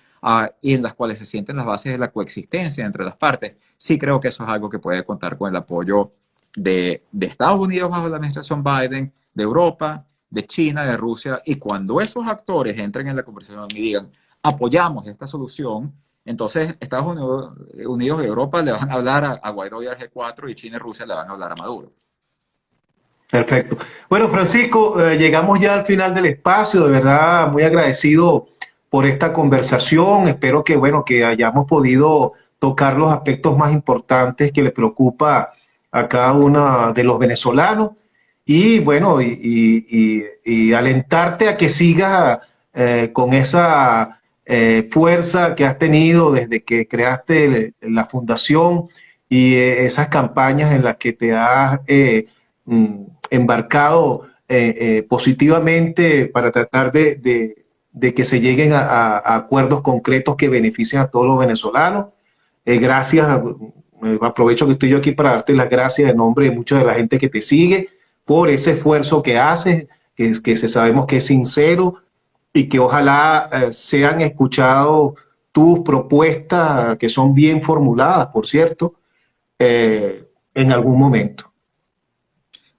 y en las cuales se sienten las bases de la coexistencia entre las partes. Sí creo que eso es algo que puede contar con el apoyo de Estados Unidos bajo la administración Biden, de Europa, de China, de Rusia, y cuando esos actores entren en la conversación y digan, apoyamos esta solución, entonces Estados Unidos y Europa le van a hablar a Guaidó y al G4, y China y Rusia le van a hablar a Maduro. Perfecto. Bueno, Francisco, llegamos ya al final del espacio. De verdad, muy agradecido por esta conversación. Espero que, bueno, que hayamos podido tocar los aspectos más importantes que le preocupa a cada uno de los venezolanos. Y bueno, y alentarte a que sigas con esa fuerza que has tenido desde que creaste la fundación y esas campañas en las que te has embarcado positivamente para tratar de que se lleguen a acuerdos concretos que beneficien a todos los venezolanos. Gracias, aprovecho que estoy yo aquí para darte las gracias en nombre de mucha de la gente que te sigue por ese esfuerzo que haces, que sabemos que es sincero y que ojalá sean escuchados tus propuestas, que son bien formuladas, por cierto, en algún momento.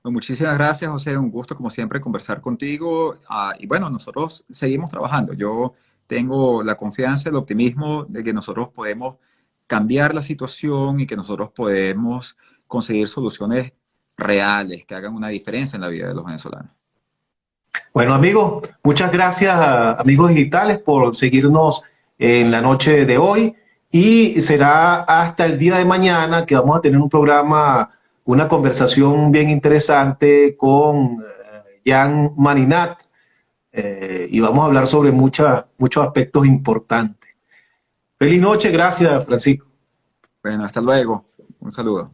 Pues muchísimas gracias, José. Un gusto, como siempre, conversar contigo. Y bueno, nosotros seguimos trabajando. Yo tengo la confianza, el optimismo de que nosotros podemos cambiar la situación y que nosotros podemos conseguir soluciones reales que hagan una diferencia en la vida de los venezolanos. Bueno, amigos, muchas gracias a Amigos Digitales por seguirnos en la noche de hoy, y será hasta el día de mañana que vamos a tener un programa, una conversación bien interesante con Jan Maninat, y vamos a hablar sobre muchos aspectos importantes. Feliz noche, gracias, Francisco. Bueno, hasta luego. Un saludo.